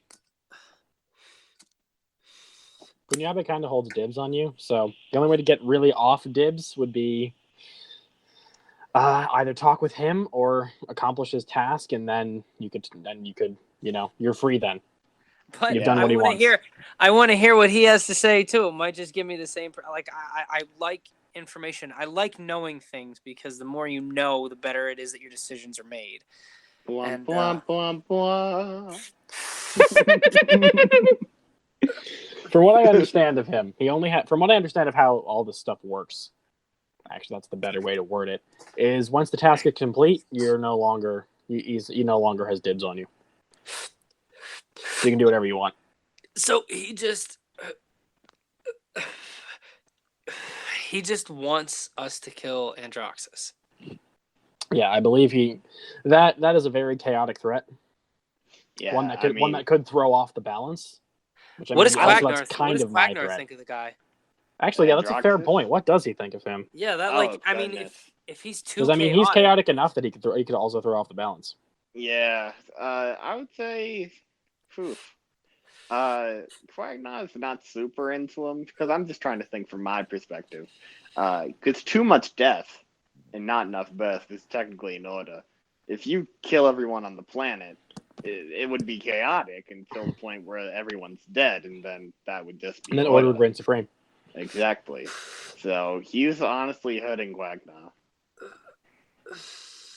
Punyabe kind of holds dibs on you, so the only way to get really off dibs would be either talk with him or accomplish his task, and then you could, you're free then. But You've done what he wants. I want to hear what he has to say too. It might just give me the same. Like I like information. I like knowing things because the more you know, the better it is that your decisions are made. Blum, And, blum, blum, blum. From what I understand of him, from what I understand of how all this stuff works, actually that's the better way to word it, is once the task is complete, he no longer has dibs on you. So you can do whatever you want. So he just wants us to kill Androxus. Yeah, I believe that is a very chaotic threat. Yeah, One that could throw off the balance. Which, What does also, Quagnar that's kind of my threat. think of the guy? Actually, yeah, that's a fair Androxus? point. What does he think of him? Yeah, that Oh, I mean, goodness. if he's too Because I mean, he's chaotic enough that he could also throw off the balance. Yeah, I would say, Quagnar is not super into him because I'm just trying to think from my perspective. Because too much death and not enough birth is technically in order. If you kill everyone on the planet, it would be chaotic until the point where everyone's dead, and then that would just be. And then order would reign supreme. Exactly. So he's honestly hurting Quagnar.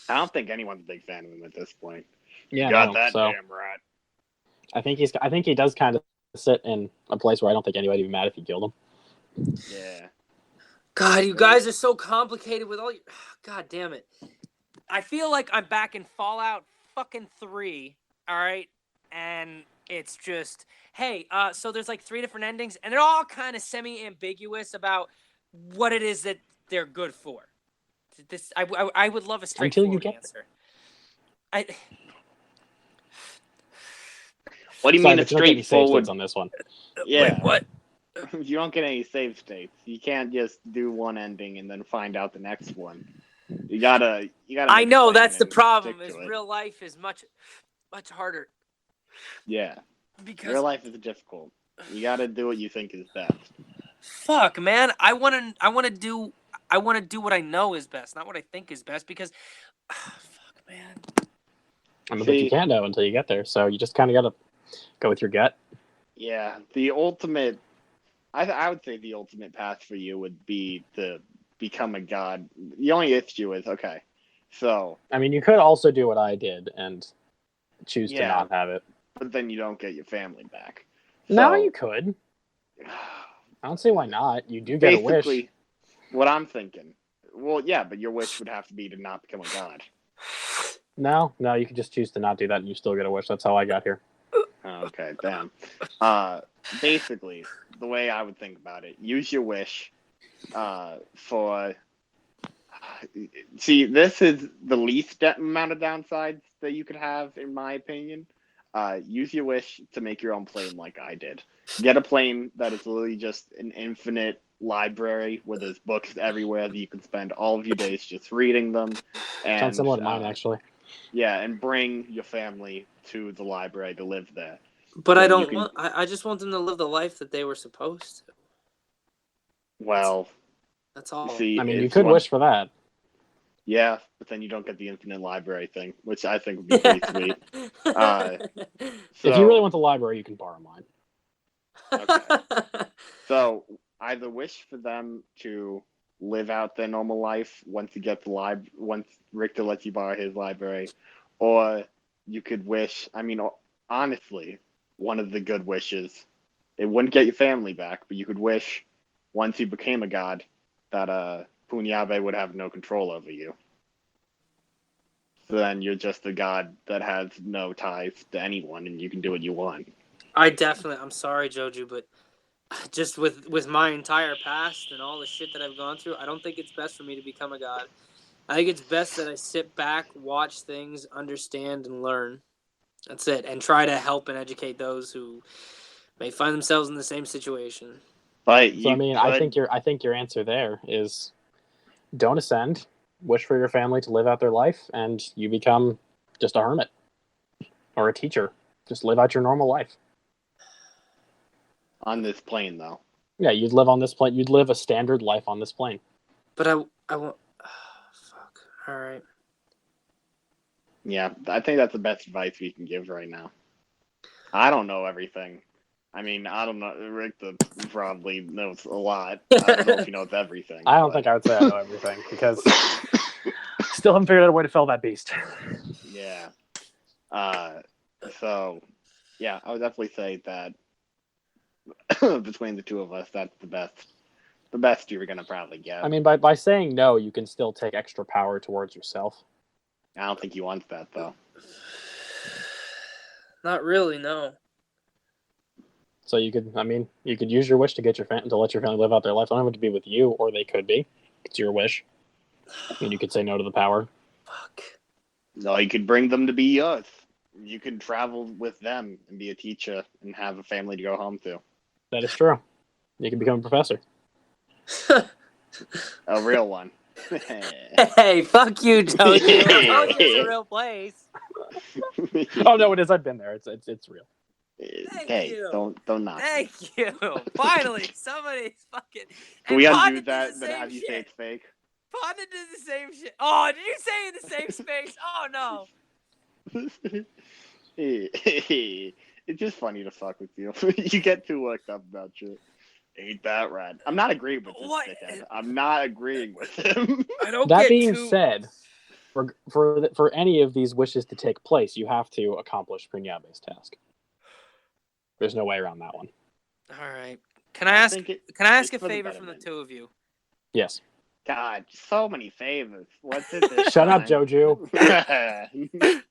I don't think anyone's a big fan of him at this point. Yeah, Got no, that so damn right. I think he does kind of sit in a place where I don't think anybody would be mad if he killed him. Yeah. God, you guys are so complicated with all your... God damn it. I feel like I'm back in Fallout fucking 3, all right? And it's just, hey, so there's like 3 different endings, and they're all kind of semi-ambiguous about what it is that they're good for. I would love a straightforward answer. What do you mean a straightforward on this one? Yeah. Wait, what? You don't get any save states. You can't just do one ending and then find out the next one. You gotta. I know that's the problem. Is real life is much harder. Yeah. Because real life is difficult. You gotta do what you think is best. Fuck, man. I wanna do what I know is best, not what I think is best. Because, fuck, man. But you can't know until you get there, so you just kind of gotta go with your gut. Yeah, the ultimate. I would say the ultimate path for you would be to become a god. The only issue is, okay, so... I mean, you could also do what I did and choose to not have it. But then you don't get your family back. No, you could. I don't see why not. You do get a wish. Basically, what I'm thinking... Well, yeah, but your wish would have to be to not become a god. No, you could just choose to not do that and you still get a wish. That's how I got here. Okay, damn. Basically, the way I would think about it, use your wish for... See, this is the least amount of downsides that you could have, in my opinion. Use your wish to make your own plane like I did. Get a plane that is literally just an infinite library where there's books everywhere that you can spend all of your days just reading them. And, sounds similar to mine, actually. Yeah, and bring your family to the library to live there. But so I don't want... I just want them to live the life that they were supposed to. Well... That's all. See, I mean, you could wish for that. Yeah, but then you don't get the infinite library thing, which I think would be pretty sweet. If you really want the library, you can borrow mine. Okay. So, either wish for them to live out their normal life once you get the once Richter lets you borrow his library, or you could wish... I mean, honestly, one of the good wishes, it wouldn't get your family back, but you could wish, once you became a god, that Punyabe would have no control over you. So then you're just a god that has no ties to anyone, and you can do what you want. I'm sorry, Joju, but just with my entire past and all the shit that I've gone through, I don't think it's best for me to become a god. I think it's best that I sit back, watch things, understand, and learn. That's it. And try to help and educate those who may find themselves in the same situation. But so, I think your answer there is don't ascend, wish for your family to live out their life, and you become just a hermit or a teacher. Just live out your normal life. On this plane, though. Yeah, you'd live on this plane. You'd live a standard life on this plane. But I won't... fuck. All right. Yeah, I think that's the best advice we can give right now. I don't know everything. I mean, I don't know. Rick probably knows a lot. I don't know if he knows everything. I don't think I would say I know everything, because still haven't figured out a way to fell that beast. Yeah. So, yeah, I would definitely say that between the two of us, that's the best you're going to probably get. I mean, by saying no, you can still take extra power towards yourself. I don't think he wants that, though. Not really, no. So you could use your wish to get to let your family live out their life. I don't have to be with you, or they could be. It's your wish. And you could say no to the power. Fuck. No, you could bring them to be yours. You could travel with them and be a teacher and have a family to go home to. That is true. You can become a professor. A real one. Hey, fuck you, Joey. It's a real place. Oh no, it is. I've been there. It's real. Hey, don't knock. Thank you. Finally, somebody's fucking. Can we undo that? Then have you say it's fake? Panda did the same shit. Oh, did you say in the same space? Oh no. It's just funny to fuck with you. You get too worked up about shit. Ain't that right? I'm not agreeing with this dickhead. I'm not agreeing with him. That being said, for any of these wishes to take place, you have to accomplish Punyabe's task. There's no way around that one. All right. Can I ask a favor from the two of you? Yes. God, so many favors. What's it this Shut up, time? Joju.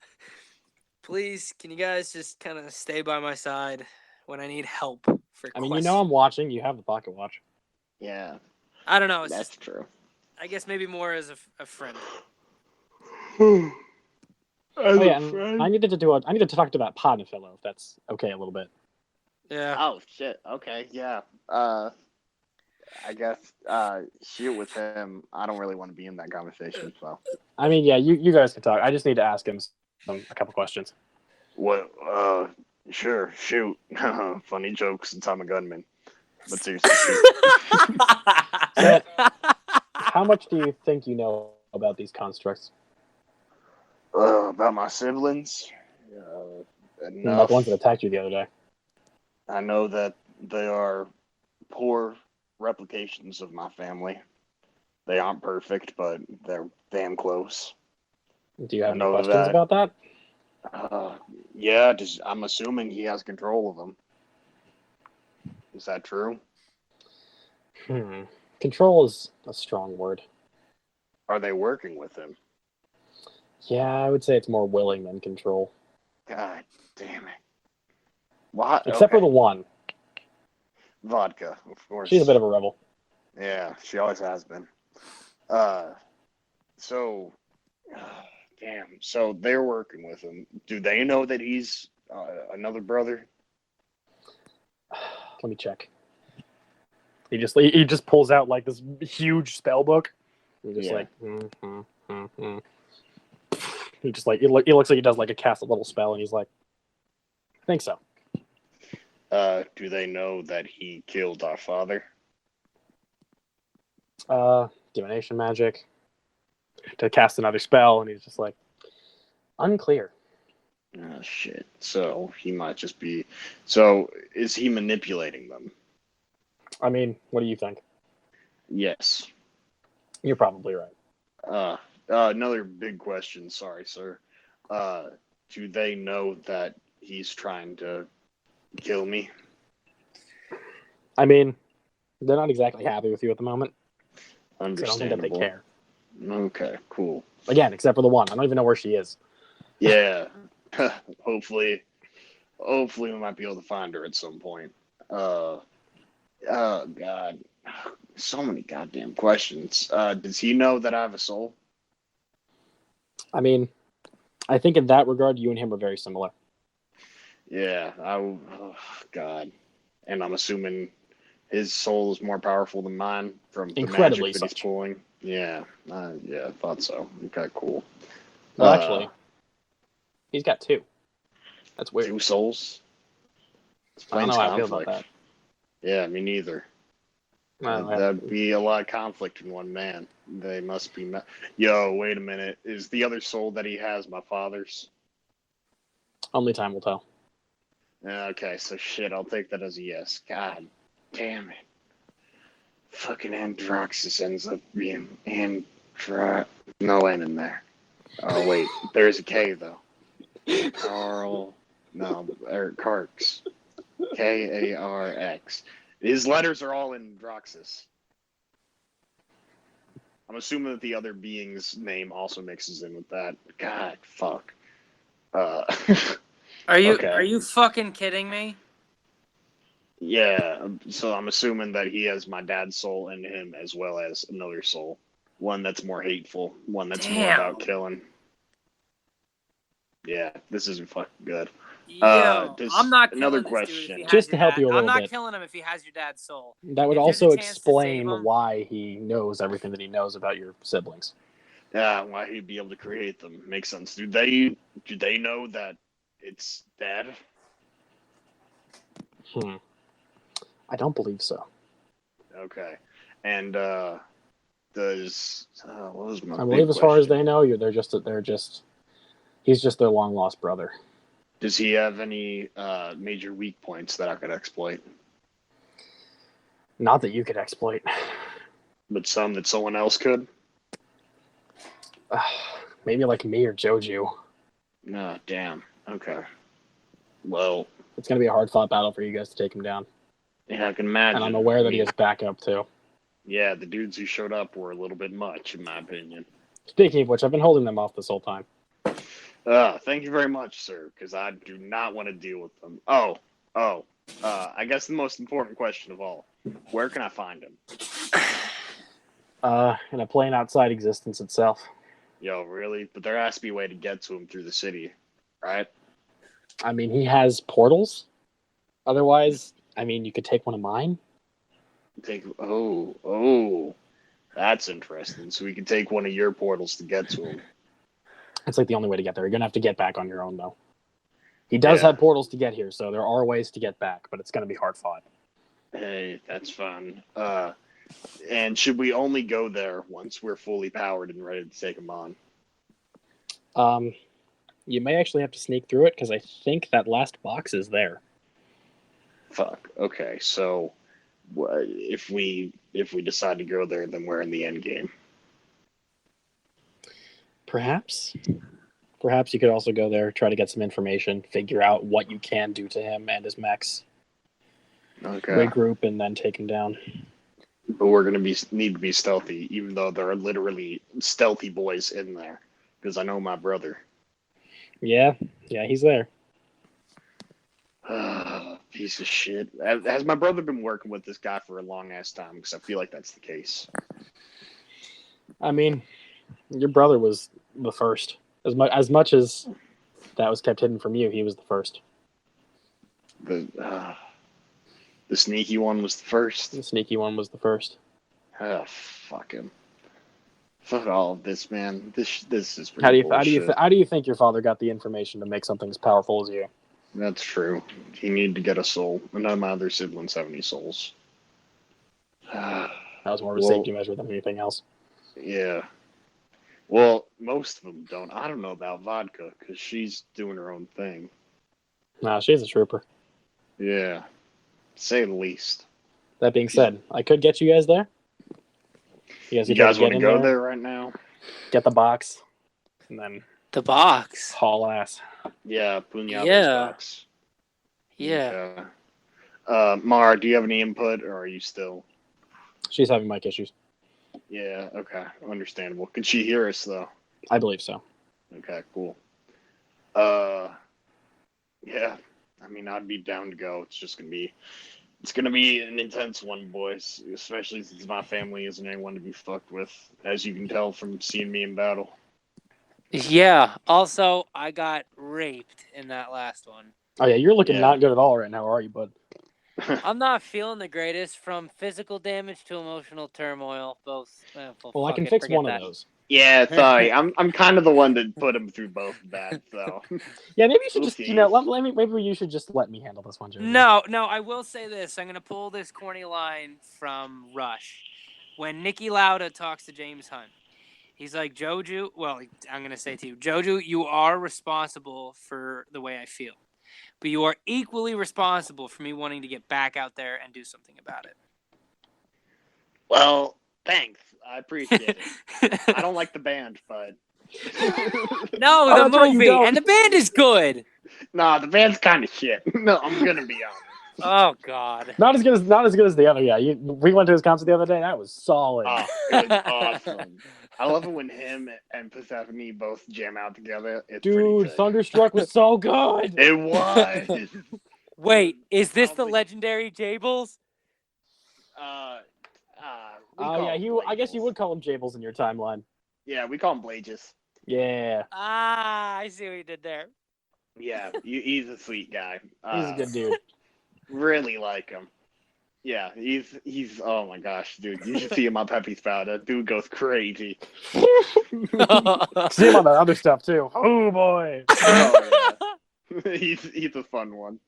Please, can you guys just kind of stay by my side when I need help for I mean, questions? I'm watching. You have the pocket watch. Yeah, I don't know. It's that's just, true. I guess maybe more as a friend. Oh yeah, and I needed to talk to that pod fellow, if that's okay a little bit. Yeah. Oh shit. Okay. Yeah. I guess shoot with him. I don't really want to be in that conversation. So. I mean, yeah, you guys can talk. I just need to ask him a couple questions. What? Sure. Shoot. Funny jokes since I'm a gunman. But seriously, shoot. So, how much do you think you know about these constructs? About my siblings. About Enough. the ones that attacked you the other day. I know that they are poor replications of my family. They aren't perfect, but they're damn close. Do you have I any know questions that. about that? Yeah, I'm assuming he has control of them. Is that true? Control is a strong word. Are they working with him? Yeah, I would say it's more willing than control. God damn it. What? Except for the one. Vodka, of course. She's a bit of a rebel. Yeah, she always has been. So, damn. So they're working with him. Do they know that he's another brother? Let me check. He just pulls out like this huge spell book. And just like he just like it looks like he does like a cast a little spell, and he's like, I think so. Do they know that he killed our father? Divination magic to cast another spell, and he's just like, unclear. Oh shit. So he might just be. So is he manipulating them? I mean, what do you think? Yes. You're probably right. Another big question. Sorry, sir. Do they know that he's trying to kill me? I mean, they're not exactly happy with you at the moment. So I don't think that they Understandable. care. Okay, cool. Again, except for the one. I don't even know where she is. Yeah. Hopefully we might be able to find her at some point. Oh God. So many goddamn questions. Does he know that I have a soul? I mean, I think in that regard, you and him are very similar. Yeah. Oh, God. And I'm assuming his soul is more powerful than mine from the Incredibly magic that he's such. pulling. Yeah. Yeah, I thought so. Okay, cool. Well, actually, he's got two. That's weird. 2 souls? I don't know how I feel about that. Yeah, me neither. That'd be a lot of conflict in one man. They must be. Yo, wait a minute. Is the other soul that he has my father's? Only time will tell. Okay, so shit. I'll take that as a yes. God damn it. Fucking Androxus ends up being No N in there. Oh wait, there's a K though. Karx. Karx. His letters are all in Droxus. I'm assuming that the other being's name also mixes in with that. God, fuck. Are okay. you fucking kidding me? Yeah, so I'm assuming that he has my dad's soul in him as well as another soul. One that's more hateful, one that's more about killing. Yeah, this isn't fucking good. Yo, I'm not killing another this question. dude if he Just has to your help dad. you a little I'm not bit. killing him if he has your dad's soul. That would If there's a also chance to save explain him- why he knows everything that he knows about your siblings. Yeah, why he'd be able to create them makes sense. Do they know that it's dead? I don't believe so. Okay, and does what was my? I believe, as far as they know, he's just their long lost brother. Does he have any major weak points that I could exploit? Not that you could exploit. But some that someone else could? Maybe like me or Joju. No, damn. Okay. Well, It's going to be a hard fought battle for you guys to take him down. yeah, I can imagine. And I'm aware that he has backup too. Yeah, the dudes who showed up were a little bit much, in my opinion. Speaking of which, I've been holding them off this whole time. Thank you very much, sir, because I do not want to deal with them. I guess the most important question of all, where can I find him? In a plane outside existence itself. Yo, really? But there has to be a way to get to him through the city, right? I mean, he has portals. Otherwise, I mean, you could take one of mine. That's interesting. So we can take one of your portals to get to him. It's like the only way to get there. You're gonna have to get back on your own, though. He does have portals to get here, so there are ways to get back, but it's gonna be hard fought. Hey, that's fun. And should we only go there once we're fully powered and ready to take him on? You may actually have to sneak through it because I think that last box is there. Fuck. Okay, so if we decide to go there, then we're in the end game. Perhaps you could also go there, try to get some information, figure out what you can do to him and his mechs. Okay. Regroup and then take him down. But we're gonna need to be stealthy, even though there are literally stealthy boys in there. Because I know my brother. Yeah, he's there. Piece of shit. Has my brother been working with this guy for a long ass time? Because I feel like that's the case. I mean, your brother was the first. As much as that was kept hidden from you, he was the first. The sneaky one was the first. The sneaky one was the first. Oh, fuck him. Fuck all of this, man. This is pretty How do you think your father got the information to make something as powerful as you? That's true. He needed to get a soul. None of my other siblings have any souls. That was more of a safety measure than anything else. Yeah. Well, most of them don't. I don't know about Vodka, because she's doing her own thing. Nah, she's a trooper. Yeah. To say the least. That being said, I could get you guys there. You guys want to go there right now? Get the box, and then The box. haul ass. Yeah, Punya's box. Yeah. Mara, do you have any input, or are you still? She's having mic issues. Yeah, okay. Understandable. Can she hear us, though? I believe so. Okay, cool. Yeah. I mean, I'd be down to go. It's gonna be an intense one, boys. Especially since my family isn't anyone to be fucked with, as you can tell from seeing me in battle. Yeah. Also, I got raped in that last one. Oh yeah, you're looking not good at all right now, are you, bud? I'm not feeling the greatest, from physical damage to emotional turmoil. Both. Well, I can fix one of those. Yeah, sorry. I'm kind of the one that put him through both bad, so. Yeah, maybe you should just, maybe you should just let me handle this one, Joe. No, I will say this. I'm going to pull this corny line from Rush. When Nicky Lauda talks to James Hunt, he's like, Joju, well, I'm going to say to you, Joju, you are responsible for the way I feel. But you are equally responsible for me wanting to get back out there and do something about it. Well, thanks. I appreciate it. I don't like the band, but... No, the movie. And the band is good. Nah, the band's kind of shit. No, I'm going to be honest. Oh, God. Not as good as the other guy. We went to his concert the other day. That was solid. Oh, it was awesome. I love it when him and Persephone both jam out together. Dude, Thunderstruck was so good. It was. Wait, is this the legendary Jables? I guess you would call him Jables in your timeline. Yeah, we call him Blages. Yeah. I see what you did there. Yeah, he's a sweet guy. He's a good dude. Really like him. Yeah, he's oh my gosh, dude. You should see him on Peppy Spout. That dude goes crazy. See him on the other stuff too. Oh boy. Oh, yeah. He's a fun one.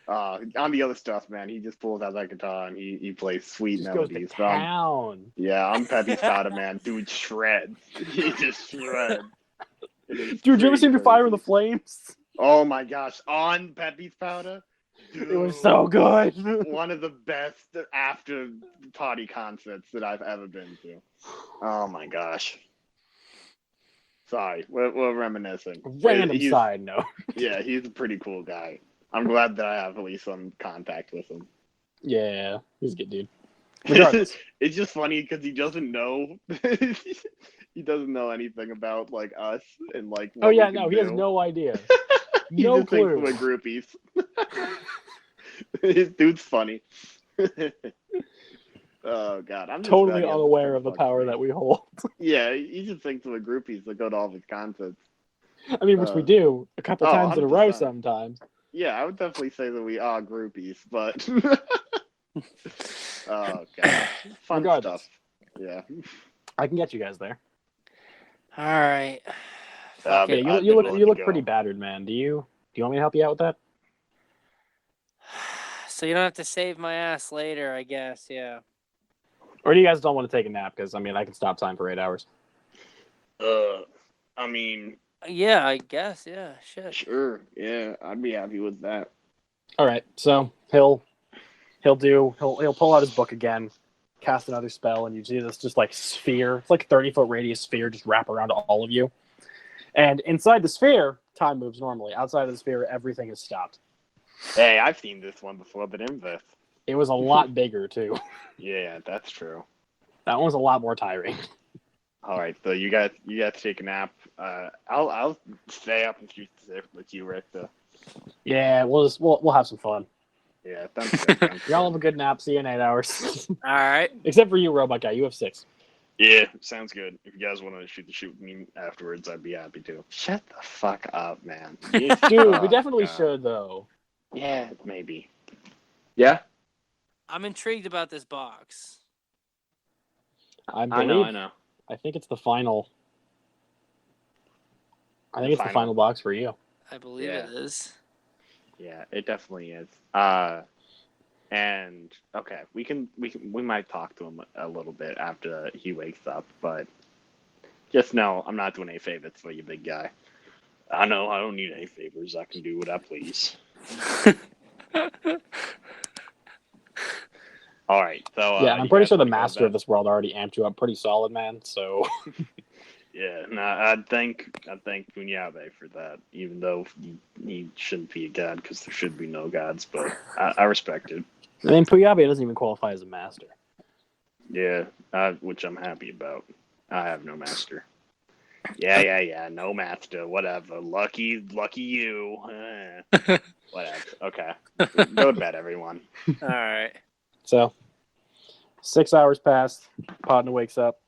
On the other stuff, man, he just pulls out that guitar and he plays sweet melodies. Goes to town. Yeah, I'm Peppy Spout, man. Dude shreds. He just shreds. Dude, did you ever see him do Fire in the Flames? Oh my gosh, on Peppy's Powder? Dude, it was so good. One of the best after party concerts that I've ever been to. Oh my gosh. Sorry, we're reminiscing. Random side note. Yeah, he's a pretty cool guy. I'm glad that I have at least some contact with him. Yeah, he's a good dude. Regardless. It's just funny because he doesn't know. He doesn't know anything about like us and like. Oh What yeah, we can no, he do. has no idea. He No just thinks clue. we're groupies. This dude's funny. Oh god, I'm just Totally glad he hasn't unaware of the fucked power me. that we hold. Yeah, he just thinks we're groupies that go to all his concerts. I mean, which we do a couple times in a row 100%. sometimes. Yeah, I would definitely say that we are groupies, but oh god, fun Regardless. stuff. Yeah. I can get you guys there. All right. Um, Yeah, I'd you love to look go. pretty battered, man. Do you want me to help you out with that? So you don't have to save my ass later, I guess. Yeah. Or do you guys don't want to take a nap? Because I mean, I can stop time for 8 hours. I mean, Yeah, I guess. Yeah. Shit. sure. Yeah, I'd be happy with that. All right, so he'll pull out his book again, cast another spell, and you see this just like sphere. It's like a 30-foot radius sphere, just wrap around all of you. And inside the sphere, time moves normally. Outside of the sphere, everything is stopped. Hey, I've seen this one before, but in this. It was a lot bigger too. Yeah, that's true. That one was a lot more tiring. All right, so you guys take a nap. I'll stay up with you, Rick. Yeah, we'll have some fun. Yeah, sounds good. Y'all have a good nap. See you in 8 hours. All right. Except for you, robot guy. You have 6. Yeah, sounds good. If you guys want to shoot with me afterwards, I'd be happy to. Shut the fuck up, man. Dude, we definitely should though. Yeah, maybe. Yeah. I'm intrigued about this box. I know. I think it's the final. I think The it's the final. final box for you. I believe Yeah. it is. Yeah, it definitely is. And okay, we might talk to him a little bit after he wakes up, but just know I'm not doing any favors for you, big guy. I know I don't need any favors. I can do what I please. All right, so Yeah, and I'm you pretty guys sure the wanna go master to of this world already amped you up pretty solid, man. So Yeah, no, I'd thank Punyabe for that, even though he shouldn't be a god because there should be no gods, but I respect it. I mean, Puyabe doesn't even qualify as a master. Yeah, which I'm happy about. I have no master. Yeah, no master, whatever. Lucky you. Whatever. Okay, go to bed, everyone. All right. So 6 hours pass. Podna wakes up.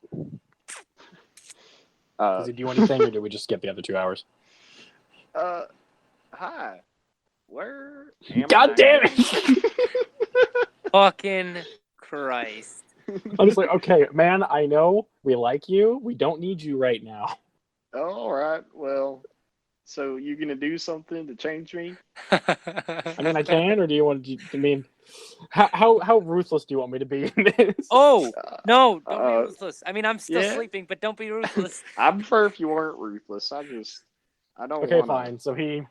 Does he do anything, or do we just skip the other 2 hours? Hi. Where am God I? damn it! Fucking Christ. I'm just like, okay, man, I know we like you. We don't need you right now. All right. Well, so you're gonna do something to change me? I mean, I can, or do you want to? I mean, how ruthless do you want me to be in this? Oh, no, don't be ruthless. I mean, I'm still yeah. sleeping, but don't be ruthless. I prefer if you weren't ruthless. I don't. Okay, wanna... fine. So he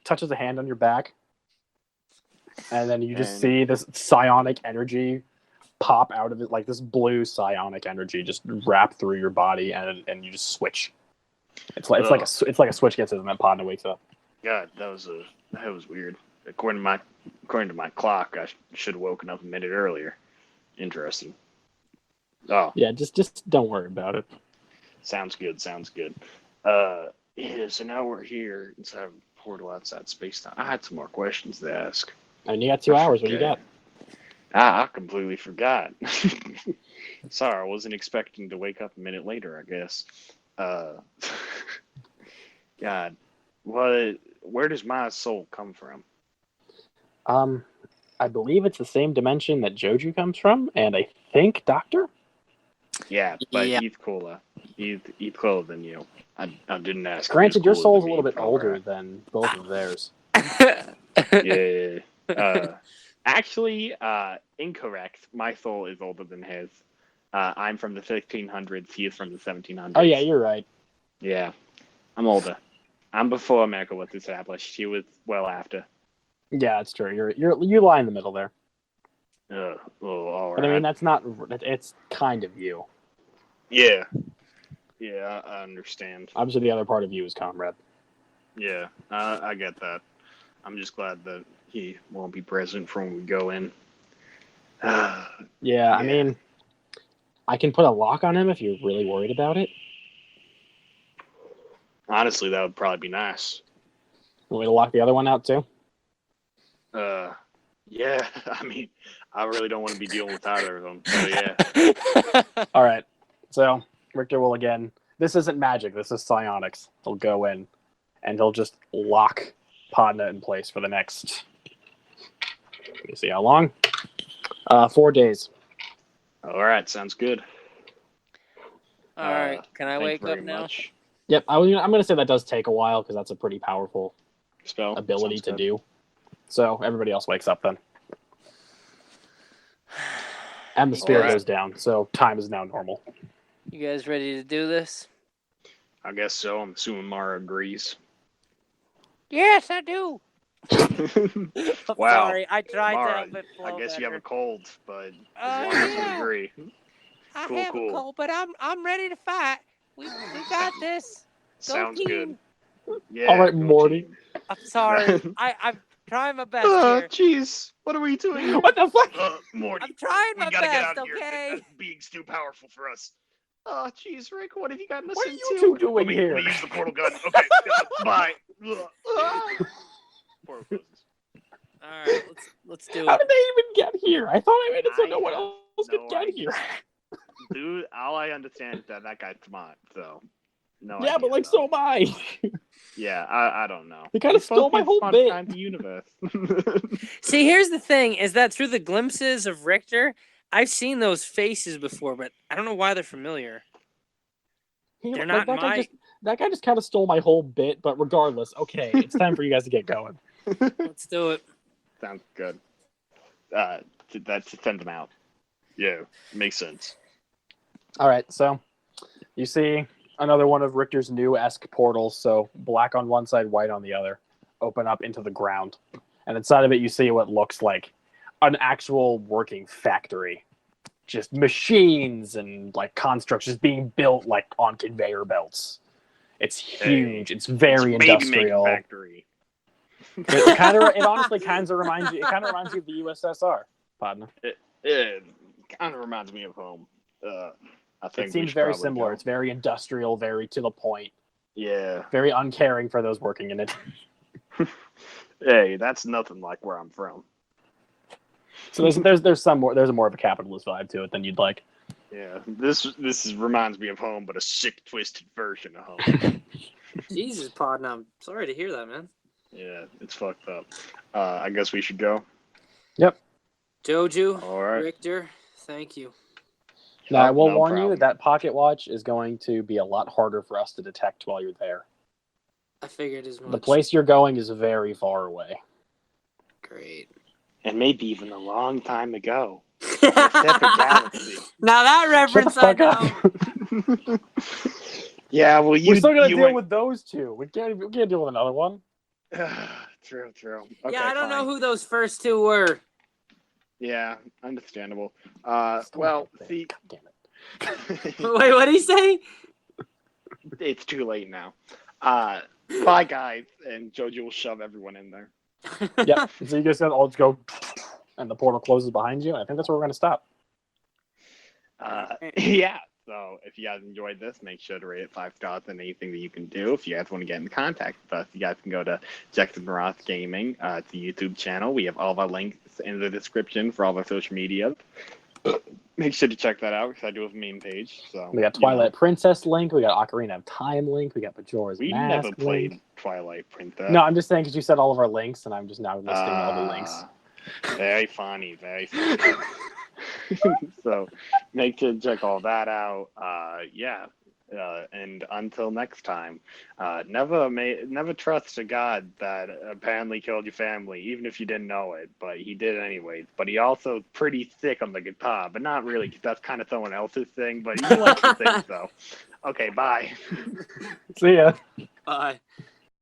touches a hand on your back, and then you just see this psionic energy pop out of it, like this blue psionic energy just wrap through your body, and you just switch. It's like a switch gets in, and then Podna wakes up. God, that was weird. According to my clock, I should have woken up a minute earlier. Interesting. Oh Yeah, just don't worry about it. sounds good. Yeah, so now we're here inside of a portal outside space time. I had some more questions to ask. And you got 2 hours. What do you got? I completely forgot. Sorry, I wasn't expecting to wake up a minute later, I guess. God, where does my soul come from? I believe it's the same dimension that Joju comes from, and I think Doctor. Yeah, but Yeah. he's cooler. He's cooler than you. I didn't ask. Granted, your Who's cooler soul's a than little me, bit but older alright. than both of theirs. Yeah. Actually, incorrect. My soul is older than his. I'm from the 1600s. He is from the 1700s. Oh yeah, you're right. Yeah, I'm older. I'm before America was established. He was well after. Yeah, that's true. You lie in the middle there. Oh, all right. But I mean, that's not. It's kind of you. Yeah, I understand. Obviously, the other part of you is Comrade. Yeah, I get that. I'm just glad that he won't be present for when we go in. Yeah, I mean, I can put a lock on him if you're really worried about it. Honestly, that would probably be nice. Want me to lock the other one out too? Yeah. I mean, I really don't want to be dealing with either of them. So yeah. All right. So Richter will again. This isn't magic. This is psionics. He'll go in, and he'll just lock Podna in place for the next. Let me see how long. 4 days. All right. Sounds good. All right, can I Thank wake you very up now? much. Yep. I'm going to say that does take a while because that's a pretty powerful Spell ability Sounds to good. do. So everybody else wakes up then. And the spirit Alright. goes down, so time is now normal. You guys ready to do this? I guess so. I'm assuming Mara agrees. Yes, I do. I'm Wow, sorry, I tried Mara, to help it flow I guess better. you have a cold, but as long as you agree. I Cool, have cool. a cold, but I'm ready to fight. We got this. Go Sounds team. good. Yeah. All right, go Morty. team. I'm sorry. I'm trying my best here. Jeez, what are we doing here? What the fuck? Morty, I'm trying we my gotta get best, out of here. okay? Being's too powerful for us. Oh, jeez, Rick, what have you gotten us What are into? you two doing let me, here? Let me use the portal gun. Okay, bye. Portal closes. All right, let's do How it. did they even get here? I thought I made it so no one I else have could no get here. Dude, all I understand is that guy's smart, so no Yeah, idea, but like, though. so am I. Yeah, I don't know. They kind of stole my whole bit. Kind of universe. See, here's the thing: is that through the glimpses of Richter, I've seen those faces before, but I don't know why they're familiar. They're not that guy just kind of stole my whole bit, but regardless, okay, it's time for you guys to get going. Let's do it. Sounds good. That's to send them out. Yeah, makes sense. All right, so you see another one of Richter's new-esque portals, so black on one side, white on the other, open up into the ground. And inside of it, you see what looks like an actual working factory. Just machines and like constructs just being built like on conveyor belts. It's huge. It's very industrial. Factory. It honestly kind of reminds you. It kind of reminds you of the USSR, Podna. It kind of reminds me of home. I think It seems very similar. It's very industrial, very to the point. Yeah. Very uncaring for those working in it. Hey, that's nothing like where I'm from. So there's more of a capitalist vibe to it than you'd like. Yeah, this reminds me of home, but a sick, twisted version of home. Jesus, Podna, I'm sorry to hear that, man. Yeah, it's fucked up. I guess we should go. Yep. Joju, All right. Richter, thank you. Now, I will No warn you problem. that pocket watch is going to be a lot harder for us to detect while you're there. I figured as much. The place you're going is very far away. Great. And maybe even a long time ago. Now galaxy. that reference I Shut know. the fuck up. Yeah, well, We're still gonna deal with those two. We can't deal with another one. True. Okay, Yeah, I don't know fine. who those first two were. Yeah, understandable. Still Well, not there. see, God damn it. Wait, what did he say? it's too late now. Bye, guys, and Jojo will shove everyone in there. Yep. So you guys all just go, and the portal closes behind you. I think that's where we're gonna stop. Yeah. So if you guys enjoyed this, make sure to rate it 5 stars on anything that you can do. If you guys want to get in contact with us, you guys can go to Jex&Ross Gaming. It's a YouTube channel. We have all of our links in the description for all of our social media. Make sure to check that out because I do have a meme page. So We got Twilight Princess link. We got Ocarina of Time link. We got Majora's We Mask never played link. Twilight Princess. No, I'm just saying because you said all of our links, and I'm just now listing all the links. Very funny, very funny. So make sure to check all that out. And until next time, never trust a god that apparently killed your family, even if you didn't know it, but he did anyways. But he also pretty sick on the guitar, but not really, because that's kind of someone else's thing, but you like to think so. Okay, bye. See ya. Bye.